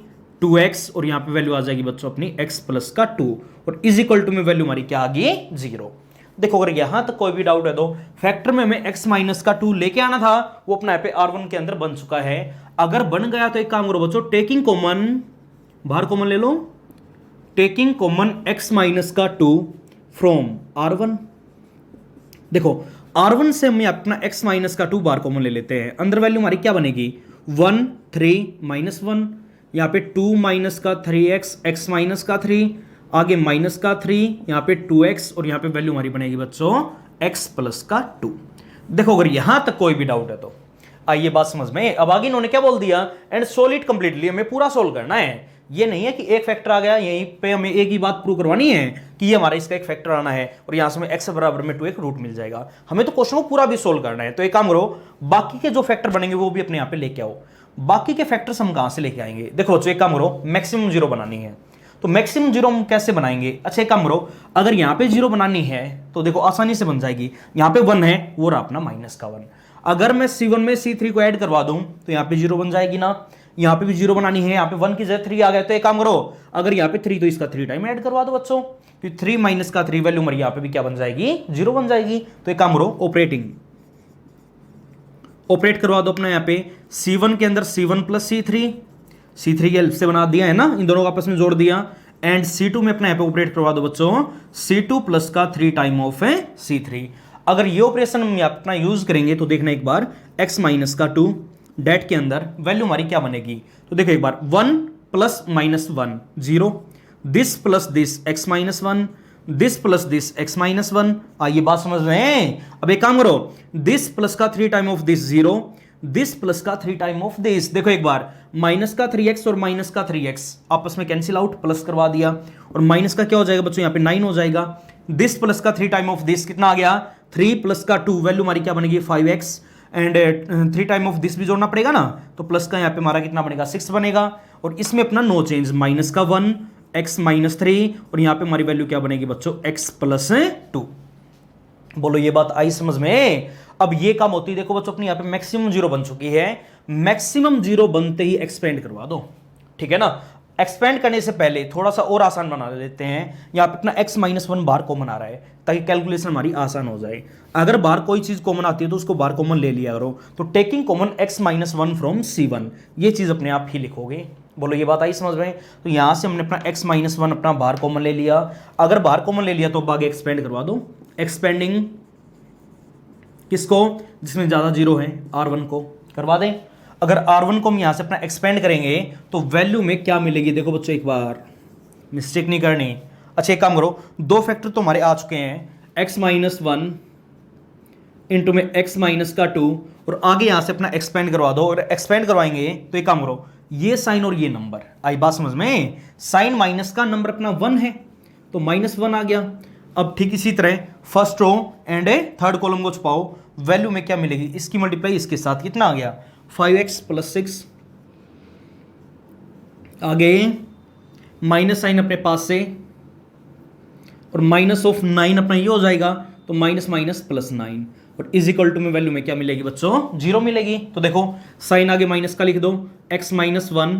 2x, और यहाँ पे वैल्यू आ जाएगी बच्चों अपनी x प्लस का 2, और इज इक्वल टू में वैल्यू हमारी क्या आ गई 0। देखो अगर यहां तक कोई भी डाउट है तो फैक्टर में हमें x माइनस का 2 लेके आना था, वो अपना यहाँ पे R1 के अंदर बन चुका है। अगर बन गया तो एक काम करो बच्चों, टेकिंग कॉमन, बाहर कॉमन ले लो, टेकिंग कॉमन x माइनस का 2 फ्रॉम R1। देखो R1 से हम अपना x माइनस का 2 बाहर कॉमन ले लेते हैं, अंदर वैल्यू हमारी क्या बनेगी 1 3 -1, यहाँ पे 2 माइनस का 3x, x माइनस का 3, आगे माइनस का 3, यहाँ पे 2x, और यहाँ पे वैल्यू हमारी बनेगी बच्चों x प्लस का 2। देखो अगर यहां तक कोई भी डाउट है तो आइए बात समझ में। अब आगे इन्होंने क्या बोल दिया, एंड सोल्व इट कंप्लीटली, हमें पूरा सोल्व करना है। ये नहीं है कि एक फैक्टर आ गया यहीं पे हमें एक ही बात प्रूव करवानी है कि ये हमारा इसका एक फैक्टर आना है और यहां से हमें x बराबर में 2 एक रूट मिल जाएगा। हमें तो क्वेश्चन को पूरा भी सोल्व करना है। तो एक काम करो बाकी के जो फैक्टर बनेंगे वो भी अपने यहाँ पे लेके आओ। बाकी के फैक्टर्स हम कहां से लेके आएंगे, देखो बच्चों एक काम करो मैक्सिमम 0 बनानी है, तो मैक्सिमम जीरो हम कैसे बनाएंगे? अच्छा एक काम करो, अगर यहाँ पे जीरो बनानी है तो देखो आसानी से बन जाएगी। यहाँ पे 1 है वो रहा अपना माइनस का 1। अगर मैं C1 में C3 को ऐड करवा दूं तो यहाँ पे जीरो बन जाएगी ना। यहाँ पे भी जीरो बनानी है, यहाँ पे 1 की जगह 3 आ गया, तो एक काम करो, अगर यहाँ पे 3 तो इसका 3 टाइम ऐड करवा दो बच्चों, तो 3 माइनस का 3 वैल्यू हमारी यहाँ पे भी क्या बन जाएगी? जीरो बन जाएगी। तो एक काम करो, ऑपरेट करवा दो अपना यहाँ पे C1 के अंदर C1 प्लस C3 की हेल्प से बना दिया है ना, इन दोनों को आपस में जोड़ दिया। एंड C2 में अपना यहाँ पे ऑपरेट करवा दो बच्चों C2 प्लस का 3 टाइम ऑफ है C3। अगर ये ऑपरेशन हम अपना यूज करेंगे तो देखना एक बार, x माइनस का 2 डेट के अंदर वैल्यू हमारी क्या बनेगी? तो देखो एक बार, 1 plus minus 1 0, this plus this x minus 1, this plus this x minus 1। ये बात समझ रहे हैं? अब एक काम करो, दिस प्लस का 3 time of this 0, this plus का 3 टाइम ऑफ दिस। देखो एक बार, माइनस का 3x और माइनस का 3x आपस में कैंसिल आउट, प्लस करवा दिया, और माइनस का क्या हो जाएगा बच्चों? यहाँ पे 9 हो जाएगा। दिस प्लस का 3 टाइम ऑफ दिस कितना आ गया? 3 प्लस का 2, वैल्यू हमारी क्या बनेगी? 5x। And 3 time of this भी जोड़ना पड़ेगा ना, तो प्लस का यहाँ पे हमारा कितना बनेगा? 6 बनेगा। और इसमें अपना नो चेंज, माइनस का 1, x माइनस 3, और यहाँ पे हमारी वैल्यू क्या बनेगी बच्चों? x plus 2। बोलो ये बात आई समझ में? अब ये काम होती है, देखो बच्चों अपनी यहाँ पे मैक्सिमम जीरो बन चुकी है, मैक्सिमम जीरो बनते ही एक्सपेंड करवा दो, ठीक है ना। एक्सपेंड करने से पहले थोड़ा सा और आसान बना लेते हैं, यहाँ पे अपना x माइनस 1 बाहर कॉमन आ रहा है ताकि कैलकुलेशन हमारी आसान हो जाए। अगर बाहर कोई चीज कॉमन आती है तो उसको बाहर कॉमन ले लिया करो, तो taking common x minus 1 from C1, ये चीज अपने आप ही लिखोगे। बोलो ये बात आई समझ में? तो यहां से हमने अपना x माइनस 1 अपना बाहर कॉमन ले लिया। अगर बाहर कॉमन ले लिया तो अब आगे एक्सपेंड करवा दो, एक्सपेंडिंग किसको? जिसमें ज्यादा जीरो है, R1 को करवा दें। अगर R1 को हम यहां से अपना एक्सपेंड करेंगे तो वैल्यू में क्या मिलेगी? देखो बच्चों एक बार मिस्टेक नहीं करनी। अच्छा एक काम करो, दो फैक्टर तो हमारे आ चुके हैं, x माइनस 1 इंटू में x माइनस का 2, और आगे यहां से अपना एक्सपेंड करवा दो। और एक्सपेंड करवाएंगे तो एक काम करो, ये साइन और ये नंबर, आई बात समझ में? साइन माइनस का नंबर अपना 1 है तो माइनस 1 आ गया। अब ठीक इसी तरह first row and third column को छुपाओ, वैल्यू में क्या मिलेगी? इसकी मल्टीप्लाई इसके साथ कितना आ गया? 5x plus 6। आगे माइनस साइन अपने पास से, और माइनस ऑफ 9 अपना ये हो जाएगा, तो माइनस माइनस प्लस 9, और इज इक्वल टू में वैल्यू में क्या मिलेगी बच्चों? जीरो मिलेगी। तो देखो साइन आगे माइनस का लिख दो, x माइनस 1,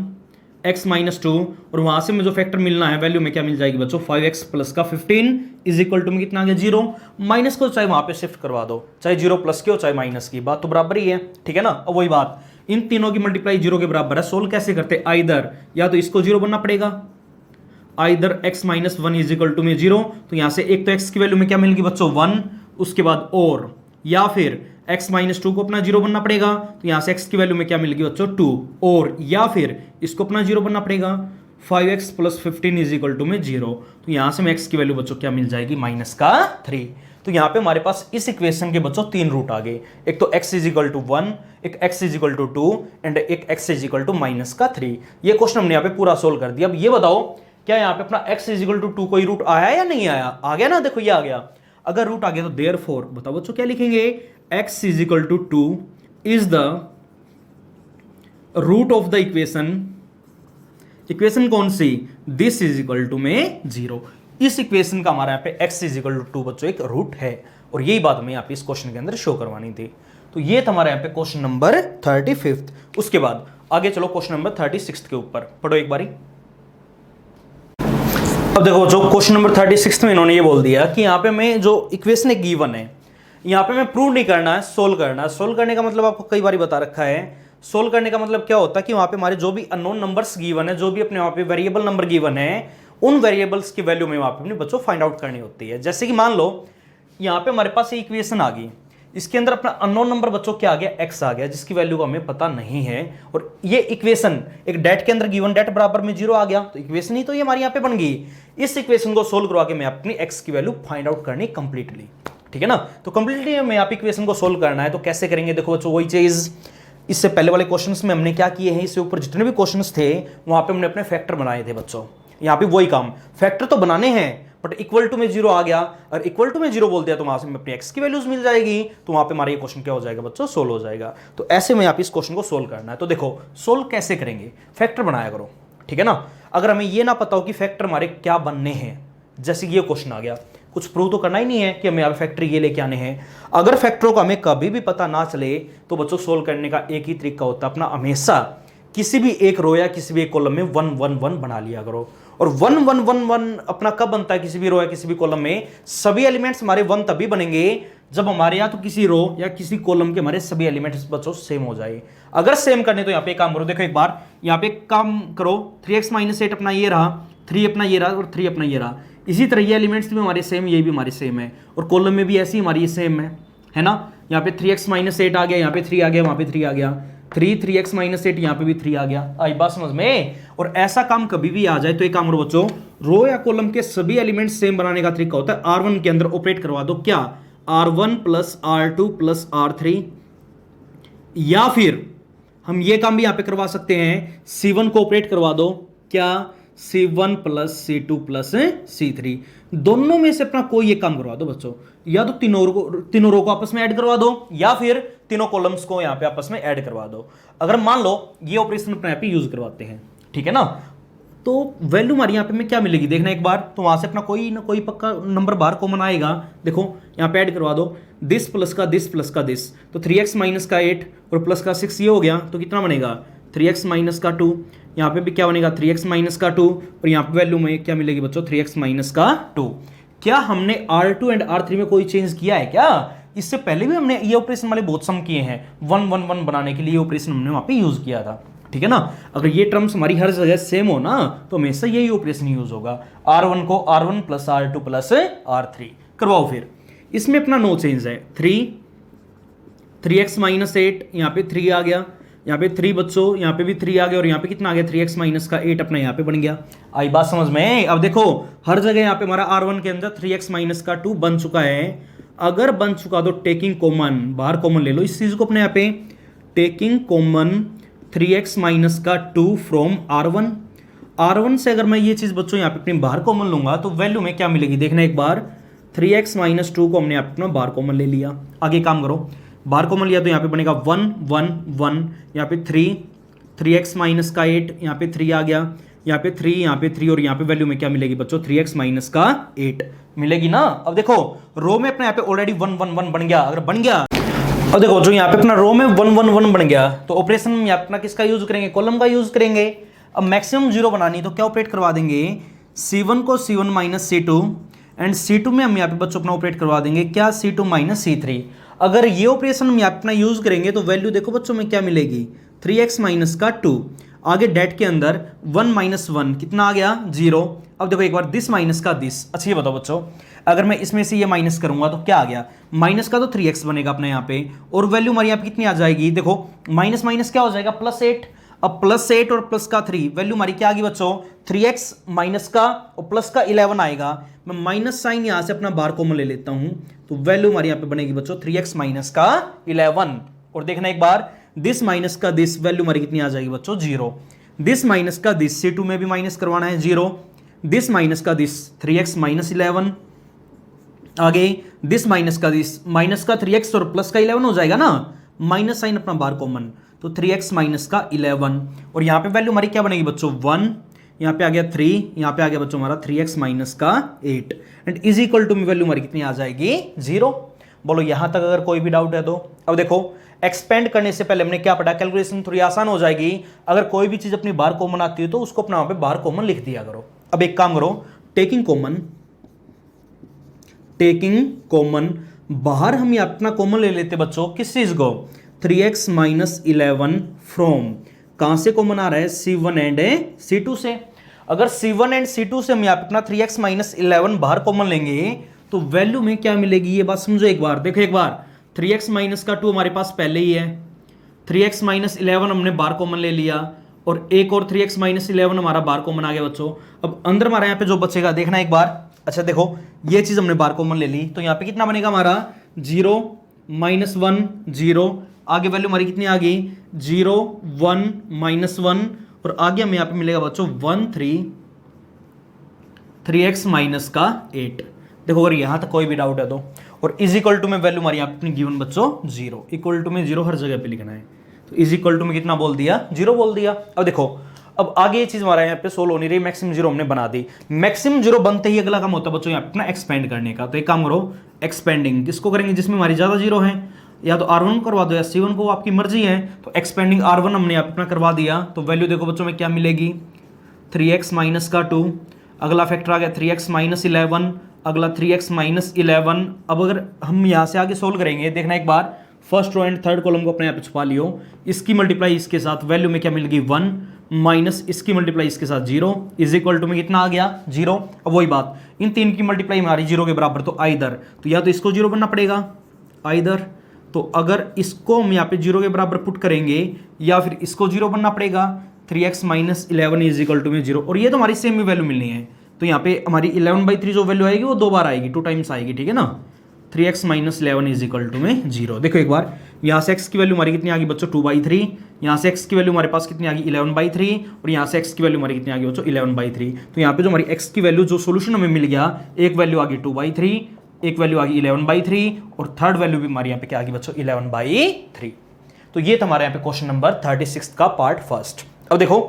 x माइनस 2, और वहां से मुझे जो फैक्टर मिलना है वैल्यू में क्या मिल जाएगी बच्चों? 5x प्लस का 15 इज इक्वल टू में कितना आ गया? जीरो। माइनस को चाहे वहां पे शिफ्ट करवा दो, चाहे जीरो प्लस की हो चाहे माइनस की, बात तो बराबर ही है, ठीक है ना। अब वही बात, इन तीनों की मल्टीप्लाई जीरो के बराबर है। सोल्व कैसे करते? आइदर या तो इसको जीरो बनना पड़ेगा, either x minus 1 is equal to में जीरो, तो यहां से एक तो x की वैल्यू में क्या मिलेगी बच्चों? 1, उसके बाद और, या फिर x माइनस 2 को अपना जीरो बनना पड़ेगा, तो यहां से x की वैल्यू में क्या मिलेगी बच्चों? 2, और या फिर इसको अपना जीरो बनना पड़ेगा, 5x plus 15 is equal to में जीरो, तो यहां से में x की वैल्यू बच्चों क्या मिल जाएगी? माइनस का 3। तो यहां पे हमारे पास इस इक्वेशन के बच्चों 3 रूट आ गए, एक तो x इज इक्वल टू 1, एक x is equal to 2, and एक x is equal to minus का 3। ये क्वेश्चन हमने यहाँ पे पूरा सोल्व कर दिया। अब ये बताओ क्या यहाँ पे अपना x इज इक्वल टू 2 कोई रूट आया या नहीं आया? आ गया ना, देखो ये आ गया। अगर रूट आ गया तो देयरफॉर बताओ बच्चों क्या लिखेंगे? x is equal to 2 is the root of the equation, equation कौन सी? दिस इज इक्वल टू में 0। इस इक्वेशन का हमारा यहाँ पे x इज इक्वल टू 2 बच्चों एक रूट है, और यही बात हमें यहाँ पे इस क्वेश्चन के अंदर शो करवानी थी। तो ये था हमारे यहाँ पे क्वेश्चन नंबर 35। उसके बाद आगे चलो क्वेश्चन नंबर 36 के ऊपर पढ़ो एक बारी। अब देखो जो क्वेश्चन नंबर 36 में इन्होंने ये बोल दिया कि यहाँ पे मैं जो इक्वेशन गिवन है यहाँ पे मैं प्रूव नहीं करना है, सोल्व करना है। सोल्व करने का मतलब आपको कई बार बता रखा है। सोल्व करने का मतलब क्या होता है कि वहां पे हमारे जो भी अननोन नंबर्स गिवन है, जो भी अपने वहां पे वेरिएबल नंबर गिवन है, उन वेरिएबल्स की वैल्यू में वहां पे अपने बच्चों फाइंड आउट करनी होती है। जैसे कि मान लो यहाँ पे हमारे पास ये इक्वेशन आ गई, इसके अंदर अपना अननोन नंबर बच्चों क्या आ गया? x आ गया, जिसकी वैल्यू को हमें पता नहीं है। और ये इक्वेशन एक डेट के अंदर गिवन डेट बराबर में 0 आ गया, तो इक्वेशन ही तो ये हमारी यहाँ पे बन गई। इस इक्वेशन को सोल्व करवा के मैं अपनी x की वैल्यू फाइंड आउट करनी कंप्लीटली, ठीक है ना। तो कंप्लीटली हमें आप इक्वेशन को सोल्व करना है, तो कैसे करेंगे? देखो बच्चों वही चीज इससे पहले वाले क्वेश्चंस में हमने क्या किए हैं, इससे ऊपर जितने भी क्वेश्चंस थे वहां पे हमने अपने फैक्टर बनाए थे बच्चों। यहाँ पे वही काम, फैक्टर तो बनाने हैं बट इक्वल टू में 0 आ गया, और इक्वल टू में 0 बोल दिया तो वहां से अपनी x की वैल्यूज मिल जाएगी, तो वहां पे हमारा ये क्वेश्चन क्या हो जाएगा बच्चों? सोल्व हो जाएगा। तो ऐसे में आप इस क्वेश्चन को सोल्व करना है। तो देखो सोल्व कैसे करेंगे? फैक्टर बनाया करो, ठीक है ना। अगर हमें ये ना पता हो कि फैक्टर हमारे क्या बनने हैं, जैसे ये क्वेश्चन आ गया, कुछ प्रूव तो करना ही नहीं है कि हमें यहाँ पे फैक्टर ये लेके आने हैं। अगर फैक्टरों को हमें कभी भी पता ना चले तो बच्चों सोल्व करने का एक ही तरीका होता है, अपना हमेशा किसी भी एक रो या किसी भी एक कॉलम में 1 1 1 बना लिया करो। और 1 1 1 1 अपना कब बनता है किसी भी रो या किसी भी कॉलम में? सभी एलिमेंट्स हमारे 1 तभी बनेंगे जब हमारे यहाँ तो किसी रो या किसी कॉलम के हमारे सभी एलिमेंट्स बच्चों सेम हो जाए। अगर सेम करने तो यहाँ पे काम करो, देखो एक बार यहाँ पे काम करो, 3x - 8 अपना ये रहा, 3 अपना ये रहा और 3 अपना ये रहा। इसी तरह ये एलिमेंट्स भी हमारे सेम, ये भी हमारे सेम है, और कॉलम में भी ऐसी हमारी सेम है ना। यहाँ पे 3x - 8 आ गया, यहाँ पे 3 आ गया, वहाँ पे 3 आ गया, 3x - 8 यहाँ पे भी 3 आ गया। आई बात समझ में? और ऐसा काम कभी भी आ जाए तो एक काम करो बच्चों, रो या कॉलम के सभी एलिमेंट सेम बनाने का तरीका होता है, R1 के अंदर ऑपरेट करवा दो, क्या R1 + R2 + R3, या फिर हम ये काम भी यहां पे करवा सकते हैं, C1 को ऑपरेट करवा दो, क्या C1 + C2 + C3, दोनों में से अपना कोई एक काम करवा दो बच्चों, या तो तीनों रो को आपस में ऐड करवा दो, या फिर तीनों कॉलम्स को यहां पे आपस में ऐड करवा दो। अगर मान लो ये ऑपरेशन अपने यहाँ पे यूज करवाते हैं, ठीक है ना, तो वैल्यू हमारी यहाँ पे में क्या मिलेगी देखना एक बार, तो वहां से अपना कोई ना कोई पक्का नंबर बाहर कॉमन आएगा। देखो यहाँ पे ऐड करवा दो, दिस प्लस का दिस प्लस का दिस, तो 3x - 8 और प्लस का 6 ये हो गया, तो कितना बनेगा 3x - 2, यहाँ पे भी क्या बनेगा 3x - 2, और यहाँ पे वैल्यू में क्या मिलेगी बच्चों 3x - 2। क्या हमने R2 एंड R3 में कोई चेंज किया है क्या? इससे पहले भी हमने ये ऑपरेशन वाले बहुत सम किए हैं, 1 1 1 बनाने के लिए ऑपरेशन हमने वहां पे यूज किया था, ठीक है ना। अगर ये टर्म्स हमारी हर जगह सेम हो ना तो हमेशा यही ऑपरेशन यूज होगा, R1 को R1 + R2 + R3 करवाओ। फिर इसमें अपना नो चेंज है, 3x - 8 यहाँ पे 3 आ गया, यहाँ पे 3 बच्चों, यहाँ पे भी 3 आ गया, और यहाँ पे कितना आ गया 3x - 8 अपना यहाँ पे बन गया। आई बात समझ में? अब देखो हर जगह यहाँ पे हमारा R1 के अंदर 3x - 2 बन चुका है। अगर बन चुका तो टेकिंग कॉमन, बाहर कॉमन ले लो इस चीज को अपने यहाँ पे, taking common 3x - 2 from R1 से अगर मैं ये चीज बच्चों यहाँ पे अपनी बाहर कॉमन लूंगा तो वैल्यू में क्या मिलेगी देखना एक बार, 3x - 2 को हमने अपना बाहर कॉमन ले लिया। आगे काम करो, बाहर कॉमन लिया तो यहाँ पे बनेगा 1 1 1, यहाँ पे 3x - 8 यहाँ पे 3 आ गया, यहाँ पे 3, यहाँ पे 3, और यहाँ पे वैल्यू में क्या मिलेगी बच्चों 3x - 8 मिलेगी ना। अब देखो रो में अपने यहाँ पे ऑलरेडी 1 1 1 बन गया, अगर बन गया, अब देखो जो यहाँ पे अपना रो में 1 1 1 बन गया तो ऑपरेशन में अपना किसका यूज करेंगे, कॉलम का यूज करेंगे। अब मैक्सिमम 0 बनानी तो क्या ऑपरेट करवा देंगे, C1 को C1 - C2, एंड C2 में हम यहाँ पे बच्चों अपना ऑपरेट करवा देंगे, क्या C2 - C3। अगर ये ऑपरेशन हम यहाँ अपना यूज करेंगे तो वैल्यू देखो बच्चों में क्या मिलेगी 3x - 2। आगे डेट के अंदर 1 - 1 कितना आ गया 0। अब देखो एक बार दिस माइनस का दिस, अच्छा ये बताओ बच्चों, अगर मैं इसमें से ये माइनस करूंगा तो क्या आ गया, माइनस का तो 3x बनेगा अपने यहाँ पे, और वैल्यू हमारी यहाँ पे कितनी आ जाएगी, देखो माइनस माइनस क्या हो जाएगा +8। अब +8 और प्लस का 3, वैल्यू हमारी क्या आ गई बच्चों 3x माइनस का और प्लस का 11 आएगा। मैं माइनस साइन यहाँ से अपना बार कॉमन ले लेता हूं तो वैल्यू हमारी यहाँ पे बनेगी बच्चों 3x माइनस का 11। और देखना एक बार दिस माइनस का दिस, वैल्यू हमारी कितनी आ जाएगी बच्चों 0। दिस माइनस का दिस, C2 में भी माइनस करवाना है 0। दिस माइनस का दिस 3x - 11, आगे दिस माइनस का दिस, माइनस का 3x और प्लस का 11 हो जाएगा ना, माइनस साइन अपना बार कॉमन, तो 3x माइनस का 11, और यहाँ पे वैल्यू हमारी क्या बनेगी बच्चों 1, यहाँ पे आ गया 3, यहाँ पे आ गया बच्चों हमारा 3x माइनस का 8, एंड इज इक्वल टू में वैल्यू हमारी कितनी आ जाएगी 0। बोलो यहां तक अगर कोई भी डाउट है तो। अब देखो एक्सपेंड करने से पहले हमने क्या पढ़ा, कैलकुलेशन थोड़ी आसान हो जाएगी। अगर कोई भी चीज अपनी बाहर कॉमन आती है तो उसको अपना वहां पे बाहर कॉमन लिख दिया करो। अब एक काम करो, टेकिंग कॉमन बाहर हम ये अपना कॉमन ले लेते बच्चों, किस चीज को 3x माइनस 11 फ्रॉम, कहां से कॉमन आ रहा है C1 एंड C2 से। अगर C1 एंड C2 से हम यहाँ पे अपना 3x माइनस 11 बाहर कॉमन लेंगे तो वैल्यू में क्या मिलेगी, ये बात समझो एक बार। देखो एक बार 3x माइनस का 2 हमारे पास पहले ही है, 3x माइनस 11 हमने बाहर कॉमन ले लिया, और एक और 3x माइनस 11 हमारा बाहर कॉमन आ गया बच्चों। अब अंदर हमारे यहाँ पे जो बचेगा देखना एक बार, अच्छा देखो ये चीज हमने बाहर कॉमन ले ली तो यहाँ पे कितना बनेगा हमारा 0 -1 0, आगे वैल्यू हमारी कितनी आ गई 0 1 -1, और आगे हमें यहाँ पे मिलेगा बच्चों 1 3x माइनस का 8। देखो अगर यहाँ तक कोई भी डाउट है तो, और इज इक्वल टू में वैल्यू हमारी यहाँ पे गिवन बच्चों 0, इक्वल टू में 0 हर जगह पे लिखना है, तो इज इक्वल टू में कितना बोल दिया 0 बोल दिया। अब देखो अब आगे ये चीज हमारा यहाँ पे सोल्व होनी रही, मैक्सिमम जीरो हमने बना दी। मैक्सिमम जीरो बनते ही अगला काम होता है बच्चों यहाँ पे अपना एक्सपेंड करने का। तो एक काम करो, एक्सपेंडिंग किसको करेंगे, जिसमें हमारी ज्यादा जीरो है, या तो R1 करवा दो या C1 को, आपकी मर्जी है। तो एक्सपेंडिंग R1 हमने अपना करवा दिया, तो वैल्यू देखो बच्चों में क्या मिलेगी, 3x माइनस का 2, अगला फैक्टर आ गया 3x माइनस 11, अगला 3x माइनस 11। अब अगर हम यहाँ से आगे सोल्व करेंगे, देखना एक बार, first row and third column को अपने यहाँ पे छुपा लियो, इसकी मल्टीप्लाई इसके साथ, वैल्यू में क्या मिलेगी 1, माइनस इसकी मल्टीप्लाई इसके साथ 0, इज इक्वल टू में कितना आ गया 0। अब वही बात, इन तीन की मल्टीप्लाई हमारी 0 के बराबर, तो आइदर, तो या तो इसको 0 बनना पड़ेगा आइदर, तो अगर इसको हम यहाँ पे 0 के बराबर पुट करेंगे, या फिर इसको 0 बनना पड़ेगा, 3x minus 11 is equal to में 0। और ये तो हमारी सेम ही वैल्यू मिलनी है, तो यहाँ पे हमारी 11/3 जो वैल्यू आएगी वो 2 बार आएगी, 2 टाइम्स आएगी, ठीक है ना। 3x minus 11 is equal to में 0। देखो एक बार, यहाँ से x की वैल्यू हमारी कितनी आ गई बच्चों 2/3, यहाँ से x की वैल्यू हमारे पास कितनी आ गई 11/3, और यहाँ से x की वैल्यू हमारी कितनी आ गई बच्चों 11/3। तो यहाँ पे जो हमारी x की वैल्यू जो सोल्यूशन हमें मिल गया, एक वैल्यू आ गई 2/3, एक वैल्यू आ गई 11/3, और थर्ड वैल्यू भी हमारी यहाँ पे क्या आ गई बच्चों 11/3। तो ये था हमारे यहाँ पे क्वेश्चन नंबर 36 का पार्ट फर्स्ट। अब देखो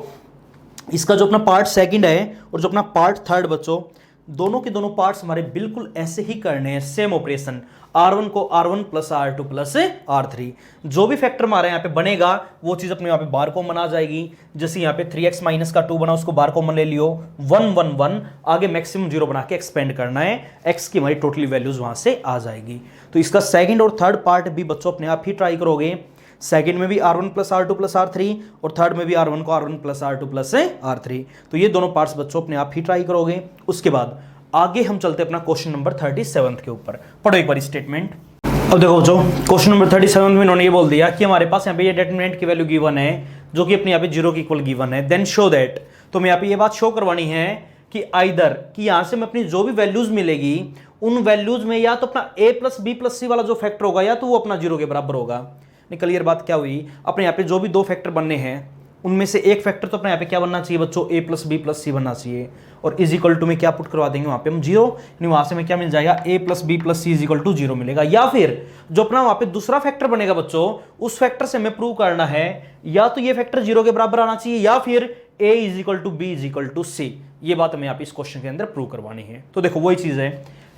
इसका जो अपना पार्ट सेकंड है और जो अपना पार्ट थर्ड बच्चों, दोनों के दोनों पार्ट्स हमारे बिल्कुल ऐसे ही करने हैं, सेम ऑपरेशन, R1 को R1 plus R2 plus R3। जो भी फैक्टर हमारे यहाँ पे बनेगा वो चीज अपने यहाँ पे बार कॉमन आ जाएगी। जैसे यहाँ पे 3x माइनस का 2 बना, उसको बार कॉमन ले लियो, 1 1 1, आगे मैक्सिमम 0 बना के एक्सपेंड करना है, x की हमारी टोटली वैल्यूज वहां से आ जाएगी। तो इसका सेकंड और थर्ड पार्ट भी बच्चों अपने आप ही ट्राई करोगे। सेकंड में भी R1 plus R2 plus R3, और थर्ड में भी R1 को R1 plus R2 plus R3। तो ये दोनों पार्ट्स बच्चों अपने आप ही ट्राई करोगे। उसके बाद आगे हम चलते अपना क्वेश्चन नंबर 37 के ऊपर। पढ़ो एक बार स्टेटमेंट। अब देखो बच्चों, क्वेश्चन नंबर 37 में इन्होंने ये बोल दिया कि हमारे पास यहाँ पे ये डिटरमिनेंट की वैल्यू गिवन है, जो कि अपने यहाँ पे 0 के इक्वल गिवन है। देन शो दैट, तो हमें यहाँ पे ये बात शो करवानी है कि आइदर, कि यहाँ से हमें अपनी जो भी वैल्यूज मिलेगी उन वैल्यूज में या तो अपना a प्लस बी प्लस सी वाला जो फैक्टर होगा, या तो वो अपना 0 के बराबर होगा। क्लियर बात क्या हुई, अपने यहाँ पे जो भी दो फैक्टर बनने हैं उनमें से एक फैक्टर तो अपने यहाँ पे क्या बनना चाहिए बच्चों, a प्लस बी प्लस सी बनना चाहिए, और इज इक्वल टू में क्या पुट करवा देंगे वहां पे हम 0, वहां से हमें क्या मिल जाएगा a plus B plus C is equal to 0 मिलेगा। या फिर जो अपना वहां पे दूसरा फैक्टर बनेगा बच्चों, उस फैक्टर से हमें प्रूव करना है या तो ये फैक्टर 0 के बराबर आना चाहिए, या फिर a is equal to B is equal to C. ये बात हमें यहाँ पे इस क्वेश्चन के अंदर प्रूव करवानी है। तो देखो वही चीज है,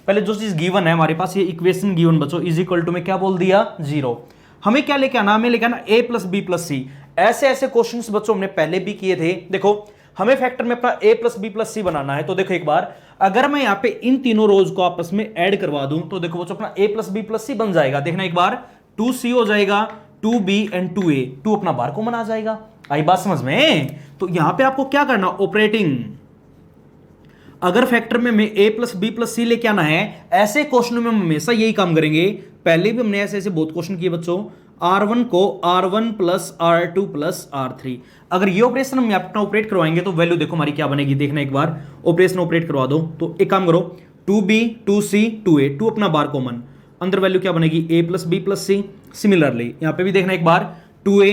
पहले जो चीज गिवन है हमारे पास, ये इक्वेशन गिवन बच्चों, इज इक्वल टू में क्या बोल दिया 0। हमें क्या लेके आना, हमें लेके आना a प्लस बी प्लस सी। ऐसे ऐसे क्वेश्चंस बच्चों हमने पहले भी किए थे। देखो हमें फैक्टर में अपना a प्लस बी प्लस सी बनाना है। तो देखो एक बार, अगर मैं यहाँ पे इन तीनों रोज को आपस में ऐड करवा दूं, तो देखो बच्चों अपना a प्लस बी प्लस सी बन जाएगा। देखना एक बार, 2c हो जाएगा, 2b एंड 2a, 2 अपना बार कॉमन आ जाएगा। आई बात समझ में? तो यहां पे आपको क्या करना, ऑपरेटिंग, अगर फैक्टर में हमें a प्लस बी प्लस सी लेके आना है, ऐसे क्वेश्चन में हम हमेशा यही काम करेंगे। पहले भी हमने ऐसे ऐसे बहुत क्वेश्चन किए बच्चों, R1 को R1 plus R2 plus R3। अगर ये ऑपरेशन हम अपना ऑपरेट करवाएंगे तो वैल्यू देखो हमारी क्या बनेगी। देखना एक बार, ऑपरेशन ऑपरेट करवा दो। तो एक काम करो, 2b 2c 2a, 2 अपना बार कॉमन, अंदर वैल्यू क्या बनेगी a plus B plus C. Similarly यहाँ पे भी देखना एक बार, 2a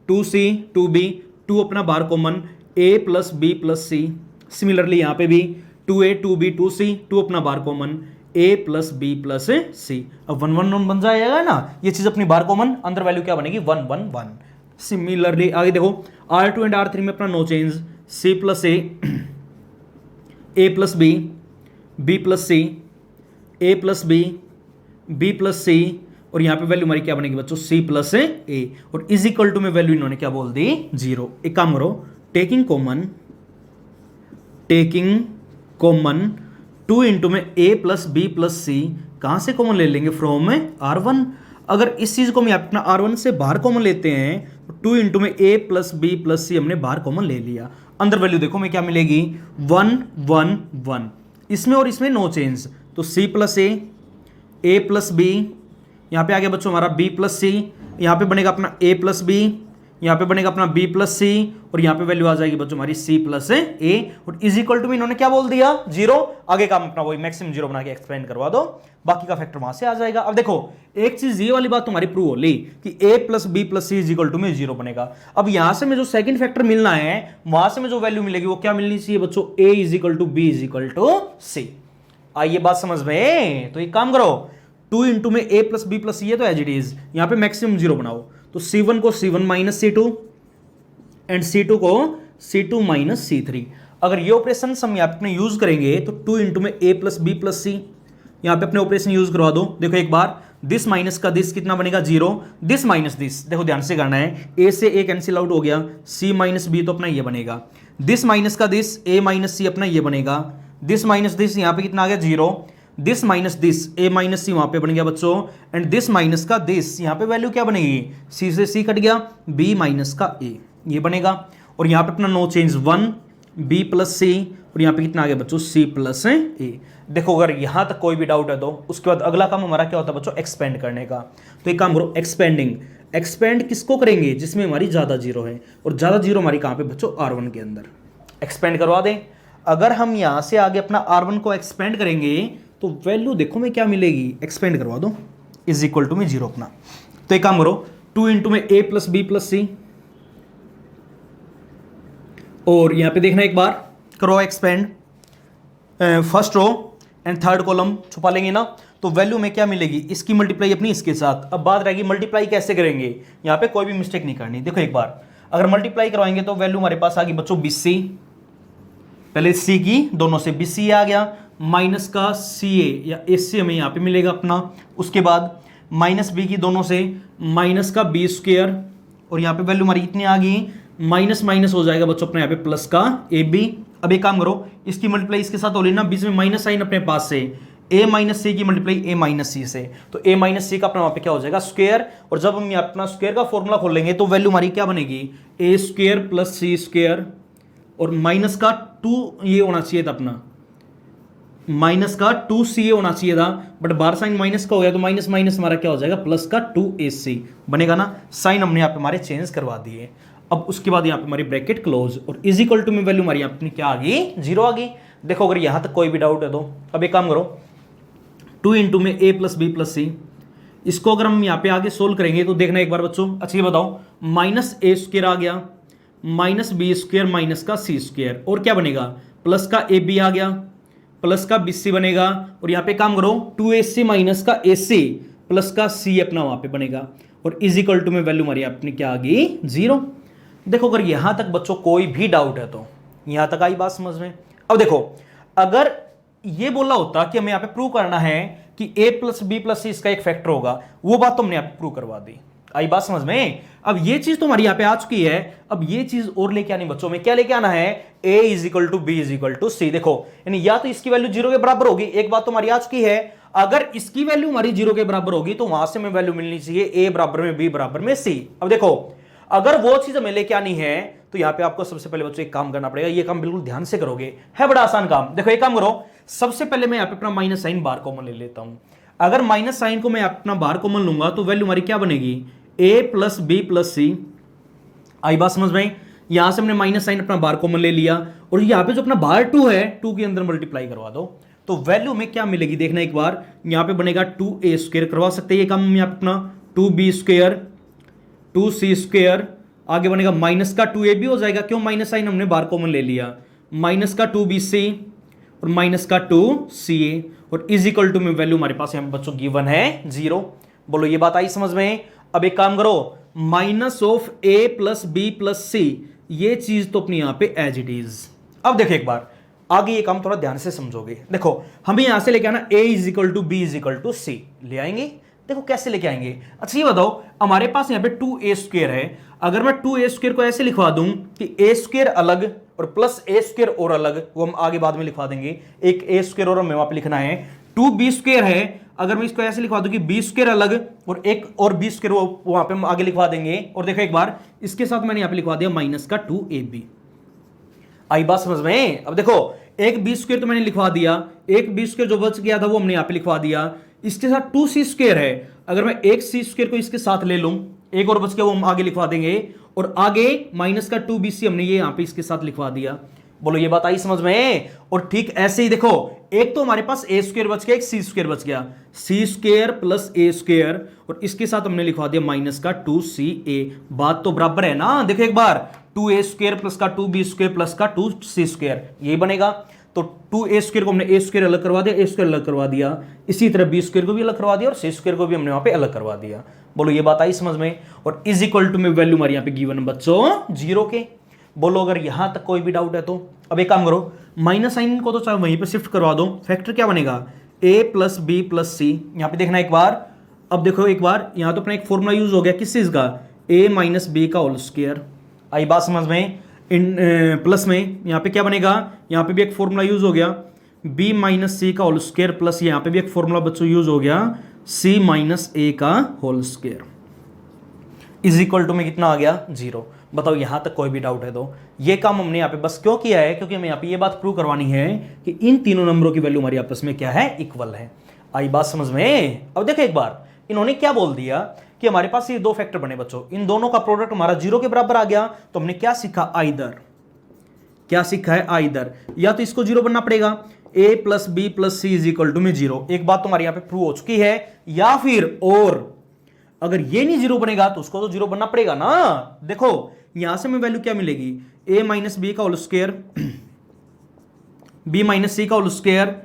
2c 2b, 2 अपना बार common, a plus B plus C. Similarly यहाँ पे भी 2a 2b 2c, 2 अपना बार common, a plus B plus C. अब 1 1 1 बन जाएगा ना, ये चीज अपनी बार कॉमन, अंदर वैल्यू क्या बनेगी 1 1 1। सिमिलरली आगे देखो, R2 एंड R3 में अपना no change, c plus a plus B plus C, a plus B plus C, और यहां पे वैल्यू हमारी क्या बनेगी बच्चों c प्लस a, और इज इक्वल टू में वैल्यू इन्होंने क्या बोल दी 0। एक काम करो, टेकिंग कॉमन 2 इंटू में a plus B plus C, कहां से कॉमन ले लेंगे, फ्रॉम R1। अगर इस चीज को हम अपना R1 से बाहर कॉमन लेते हैं, तो 2 इंटू में a प्लस बी प्लस सी हमने बाहर कॉमन ले लिया। अंदर वैल्यू देखो हमें क्या मिलेगी 1 1 1, इसमें और इसमें नो चेंज, तो c plus a plus B, यहां पे आ गया बच्चों हमारा b प्लस सी, यहां पे बनेगा अपना a प्लस बी, यहां पे बनेगा अपना b प्लस सी, और यहां पे वैल्यू आ जाएगी बच्चों हमारी c प्लस a, और इज इक्वल टू में इन्होंने क्या बोल दिया 0। आगे काम अपना वही मैक्सिमम 0 बना के एक्सप्लेन करवा दो, बाकी का फैक्टर वहां से आ जाएगा। अब देखो एक चीज ये वाली बात तुम्हारी प्रूव हो ली कि a plus B plus C is equal to में 0 बनेगा। अब यहां से में जो सेकंड फैक्टर मिलना है, वहां से में जो वैल्यू मिलेगी वो क्या मिलनी चाहिए बच्चों, a is equal to B is equal to C. आइए बात समझ में? तो एक काम करो, 2 इंटू में a plus B plus C है तो एज इट इज, यहां पे मैक्सिमम 0 बनाओ, तो c1 को c1 minus c2 and c2 को C2 माइनस C3। अगर ये ऑपरेशन हम यहाँ पे अपने यूज करेंगे तो 2 इंटू में A प्लस बी प्लस सी, यहाँ पे अपने ऑपरेशन यूज करवा दो। देखो एक बार, दिस माइनस का दिस कितना बनेगा 0, दिस माइनस दिस, देखो ध्यान से करना है, A से A कैंसिल आउट हो गया, C माइनस बी तो अपना ये बनेगा, दिस माइनस का दिस A माइनस सी अपना ये बनेगा, दिस माइनस दिस यहाँ पे कितना आ गया 0, this minus this A minus C वहां पे बन गया बच्चों, एंड दिस माइनस का दिस यहाँ पे वैल्यू क्या बनेगी, C से C कट गया, B माइनस का A ये बनेगा, और यहाँ पे अपना no change 1 B plus C, और यहाँ पे कितना आ गया बच्चों C प्लस ए। देखो अगर यहाँ तक कोई भी डाउट है तो उसके बाद अगला काम हमारा क्या होता है बच्चों, एक्सपेंड करने का। तो एक काम करो, एक्सपेंडिंग, एक्सपेंड किसको करेंगे, जिसमें हमारी ज्यादा जीरो है, और ज्यादा जीरो हमारी कहाँ पे बच्चों, R1 के अंदर। एक्सपेंड करवा दें। अगर हम यहाँ से आगे अपना R1 को एक्सपेंड करेंगे तो वैल्यू देखो में क्या मिलेगी, एक्सपेंड करवा दो, इज इक्वल टू में 0 अपना। तो एक काम करो, 2 इंटू में A plus B plus C, और यहां पे देखना एक बार, करो expand first row and third column छुपा लेंगे ना, तो वैल्यू में क्या मिलेगी, इसकी मल्टीप्लाई अपनी इसके साथ। अब बात रहेगी मल्टीप्लाई कैसे करेंगे, यहां पे कोई भी मिस्टेक नहीं करनी। देखो एक बार अगर मल्टीप्लाई करवाएंगे तो वैल्यू हमारे पास आ गई बच्चों BC, पहले C की दोनों से BC आ गया, माइनस का CA या AC हमें यहां पे मिलेगा अपना, उसके बाद माइनस B की दोनों से माइनस का B स्क्वायर, और यहां पे वैल्यू हमारी कितनी आ गई, माइनस माइनस हो जाएगा बच्चों अपने यहाँ पे प्लस का AB। अब एक काम करो, इसकी मल्टीप्लाई इसके साथ हो लेना, बीच में माइनस साइन अपने पास से, A माइनस सी की मल्टीप्लाई A माइनस सी से, तो A माइनस सी का अपना वहां पे क्या हो जाएगा स्क्वायर, और जब हम यहाँ अपना स्क्वायर का फॉर्मूला खोल लेंगे तो वैल्यू हमारी क्या बनेगी, A square plus C square, और माइनस का 2 ये होना चाहिए था अपना, माइनस का 2CA होना चाहिए था, बट बार साइन माइनस का हो गया तो माइनस माइनस हमारा क्या हो जाएगा, प्लस का 2AC बनेगा ना। साइन हमने यहाँ पे हमारे चेंज करवा दिए। अब उसके बाद यहाँ पे हमारी ब्रैकेट क्लोज, और इज इक्वल टू में वैल्यू हमारी यहाँ पे क्या आ गई, 0 आ गई। देखो अगर यहाँ तक कोई भी डाउट है तो अब एक काम करो, 2 इंटू में A प्लस बी प्लस सी, इसको अगर हम यहाँ पे आगे सोल्व करेंगे तो देखना एक बार बच्चों, अच्छा ये बताओ, माइनस A स्क्वायर आ गया, माइनस B स्क्वायर माइनस का C स्क्वायर, और क्या बनेगा, प्लस का AB आ गया, प्लस का BC बनेगा, और यहाँ पे काम करो 2AC माइनस का AC प्लस का C अपना वहां पे बनेगा, और इज इक्वल टू में वैल्यू हमारी अपनी क्या आ गई, 0। देखो अगर यहां तक बच्चों कोई भी डाउट है तो यहां तक आई बात समझ में। अब देखो अगर ये बोला होता कि हमें यहां पे प्रूव करना है कि A प्लस बी प्लस सी इसका एक फैक्टर होगा, वो बात तो हमने यहां पे प्रूव करवा दी, आई बात समझ में। अब ये चीज तो हमारी यहां पे आ चुकी है, अब ये चीज और लेके आनी बच्चों में, क्या लेके आना है, A is equal to B is equal to C. देखो यानी या तो इसकी वैल्यू 0 के बराबर होगी, एक बात तो हमारी आ चुकी है, अगर इसकी वैल्यू हमारी 0 के बराबर होगी तो वहां से हमें वैल्यू मिलनी चाहिए A बराबर में B बराबर में C। अब देखो अगर वो चीज हमें लेके आनी है तो यहां पे आपको सबसे पहले बच्चों एक काम करना पड़ेगा, ये काम बिल्कुल ध्यान से करोगे, है बड़ा आसान काम। देखो एक काम करो, सबसे पहले मैं यहां पे अपना माइनस साइन बाहर कॉमन ले लेता हूं। अगर माइनस साइन को मैं अपना बाहर कॉमन लूंगा तो वैल्यू हमारी क्या बनेगी, A प्लस बी प्लस सी। आई बात समझ में, यहां से हमने माइनस साइन अपना बाहर कॉमन ले लिया, और यहां पे जो अपना बाहर 2 है 2 के अंदर मल्टीप्लाई करवा दो, तो वैल्यू में क्या मिलेगी देखना एक बार, यहां पे बनेगा 2A स्क्वायर, करवा सकते हैं ये काम हम यहां पे अपना, 2B स्क्वायर 2C स्क्वायर, आगे बनेगा माइनस का 2AB हो जाएगा, क्यों माइनस साइन हमने बाहर कॉमन ले लिया, माइनस का 2BC और माइनस का 2CA, और इज इक्वल टू में वैल्यू हमारे पास यहां बच्चों गिवन है 0। बोलो ये बात आई समझ में। अब एक काम करो, minus of A plus B plus C, ये चीज तो अपनी यहां पे एज इट इज। अब देखो एक बार आगे ये काम थोड़ा ध्यान से समझोगे, देखो हमें यहां से लेके आना A is equal to B is equal to C, ले आएंगे। देखो कैसे लेके आएंगे, अच्छा ये बताओ, हमारे पास यहाँ पे 2A स्क्वायर है, अगर मैं 2A स्क्वायर को ऐसे लिखवा दूं कि A स्क्वायर अलग और प्लस A स्क्वायर और अलग, वो हम आगे बाद में लिखवा देंगे, एक A स्क्वायर और हमें वहां पे लिखना है, 2B स्क्वायर है, अगर मैं इसको ऐसे लिखवा दूं कि B स्क्वायर अलग और एक और B स्क्वायर वो वहां पे हम आगे लिखवा देंगे, और देखो एक बार इसके साथ मैंने यहां पे लिखवा दिया माइनस का 2AB। आई बात समझ में। अब देखो एक B स्क्वायर तो मैंने लिखवा दिया, एक B स्क्वायर जो बच गया था वो हमने यहां पे लिखवा दिया, इसके साथ 2C स्क्वायर है, अगर मैं एक C स्क्वायर को इसके साथ ले लूं, एक और बच गया वो हम आगे लिखवा देंगे, और आगे माइनस का 2BC हमने ये यहां पे इसके साथ लिखवा दिया। बोलो ये बात आई समझ में। और ठीक ऐसे ही देखो, एक तो हमारे पास A स्क्वायर बच गया, एक C स्क्वायर बच गया, C square plus A square, और इसके साथ हमने लिखवा दिया माइनस का 2CA। बात तो बराबर है ना। देखो एक बार 2A स्क्वायर प्लस का 2B स्क्वायर प्लस का 2C स्क्वायर, यही बनेगा। तो 2A स्क्वायर को हमने A स्क्वायर अलग करवा दिया, A स्क्वायर अलग करवा दिया, इसी तरह B स्क्वायर को भी अलग करवा दिया, और C स्क्वायर को भी हमने वहां पे अलग करवा दिया। बोलो ये बात आई समझ में। और इज इक्वल टू में वैल्यू हमारी यहाँ पे गिवन बच्चों 0 के। बोलो अगर यहां तक कोई भी डाउट है तो। अब एक काम करो, माइनस साइन को तो चाहे वहीं पे शिफ्ट करवा दो, फैक्टर क्या बनेगा a प्लस बी प्लस सी। यहां पे देखना एक बार, अब देखो एक बार यहां तो अपना एक फॉर्मूला यूज हो गया किस चीज का, a माइनस बी का होल स्क्वायर। आई बात समझ में। इन प्लस में यहां पे क्या बनेगा, यहां पे भी एक फॉर्मूला यूज हो गया b माइनस सी का होल स्क्वायर, प्लस यहां पे भी एक फॉर्मूला बच्चों यूज हो गया c माइनस a का whole square is equal to में कितना आ गया 0। बताओ यहां तक कोई भी डाउट है तो। ये काम हमने यहाँ पे बस क्यों किया है, क्योंकि हमें यहाँ पे ये बात प्रूव करवानी है कि इन तीनों नंबरों की वैल्यू हमारी आपस में क्या है, इक्वल है। आई बात समझ में। अब देखो एक बार इन्होंने क्या बोल दिया कि हमारे पास ये दो फैक्टर बने बच्चों, इन दोनों का प्रोडक्ट हमारा 0 के बराबर आ गया, तो हमने क्या सीखा, आइदर। क्या सीखा है, आइदर। या तो इसको 0 बनना पड़ेगा, a plus B plus C is equal to में 0। एक बात तुम्हारी यहां पे प्रूव हो चुकी है। या फिर और अगर ये नहीं 0 बनेगा तो उसको तो 0 बनना पड़ेगा ना। देखो यहां से हमें वैल्यू क्या मिलेगी, a माइनस बी का whole square, b minus C का होल स्क्वायर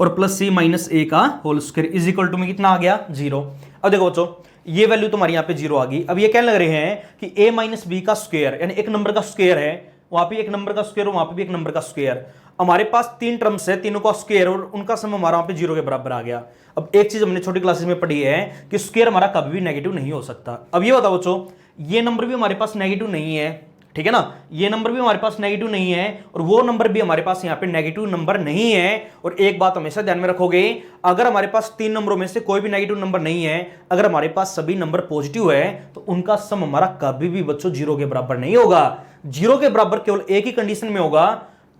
और प्लस c माइनस a का whole square is equal to में कितना आ गया 0। अब देखो बच्चों ये वैल्यू तुम्हारी यहां पे 0 आ गई। अब ये कहने लग रहे हैं कि a माइनस बी का स्क्वायर, यानी एक नंबर का स्क्वायर है, वहां पे एक नंबर का स्क्वायर, वहां पे भी एक नंबर का स्क्वायर। हमारे पास तीन टर्म्स है, तीनों का स्क्वायर और उनका सम हमारा वहां पे 0 के बराबर आ गया। अब एक चीज हमने छोटी क्लासेस में पढ़ी है कि स्क्वायर हमारा कभी भी नेगेटिव नहीं हो सकता। अब ये बताओ बच्चों, ये नंबर भी हमारे पास नेगेटिव नहीं है, ठीक है ना, ये नंबर भी हमारे पास नेगेटिव नहीं है और वो नंबर भी हमारे पास यहाँ पे नेगेटिव नंबर नहीं है। और एक बात हमेशा ध्यान में रखोगे, अगर हमारे पास तीन नंबरों में से कोई भी नेगेटिव नंबर नहीं है, अगर हमारे पास सभी नंबर पॉजिटिव है, तो उनका सम हमारा कभी भी बच्चों 0 के बराबर नहीं होगा। 0 के बराबर केवल एक ही कंडीशन में होगा,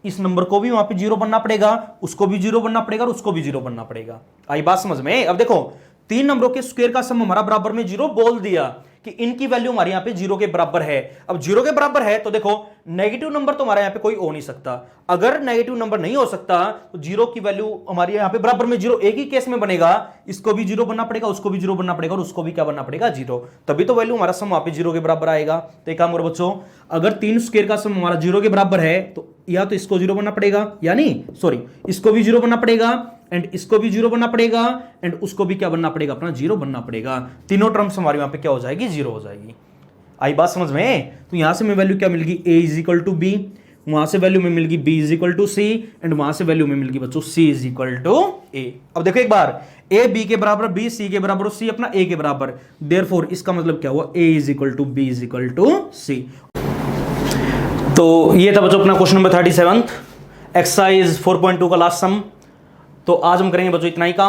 इस नंबर को भी वहां पे 0 बनना पड़ेगा, उसको भी 0 बनना पड़ेगा और उसको भी 0 बनना पड़ेगा। आई बात समझ में। अब देखो तीन नंबरों के स्क्वायर का सम हमारा बराबर में 0 बोल दिया कि इनकी वैल्यू हमारे यहां पे 0 के बराबर है। अब 0 के बराबर है तो देखो नेगेटिव नंबर तो हमारे यहां पे कोई हो नहीं सकता। अगर नेगेटिव नंबर नहीं हो सकता तो 0 की वैल्यू हमारे यहां पे बराबर में 0 एक ही केस में बनेगा, इसको भी 0 बनना पड़ेगा, उसको भी 0 बनना पड़ेगा और उसको भी क्या बनना पड़ेगा 0, तभी तो वैल्यू हमारा सम वहां पे 0 के बराबर आएगा। तो एक काम करो बच्चों, अगर तीन स्क्वायर का सम हमारा 0 के बराबर है तो या तो इसको 0 बनना पड़ेगा, यानी सॉरी इसको भी 0 बनना पड़ेगा एंड इसको भी 0 बनना पड़ेगा एंड उसको भी क्या बनना पड़ेगा, अपना 0 बनना पड़ेगा। तीनों टर्म्स हमारे वहां पे क्या हो जाएगी, 0 हो जाएगी। आई बात समझ में। तो यहां से में वैल्यू क्या मिलेगी, a is equal to B, वहां से वैल्यू में मिलेगी b is equal to C and वहां से वैल्यू में मिलेगी बच्चों c is equal to a। अब देखो एक बार a b के बराबर, b c के बराबर और c अपना a के बराबर, देयरफॉर इसका मतलब क्या हुआ, a is equal to b is equal to c। तो ये था बच्चों अपना क्वेश्चन नंबर 37 एक्सरसाइज 4.2 का लास्ट सम। तो आज हम करेंगे बच्चों इतना ही काम।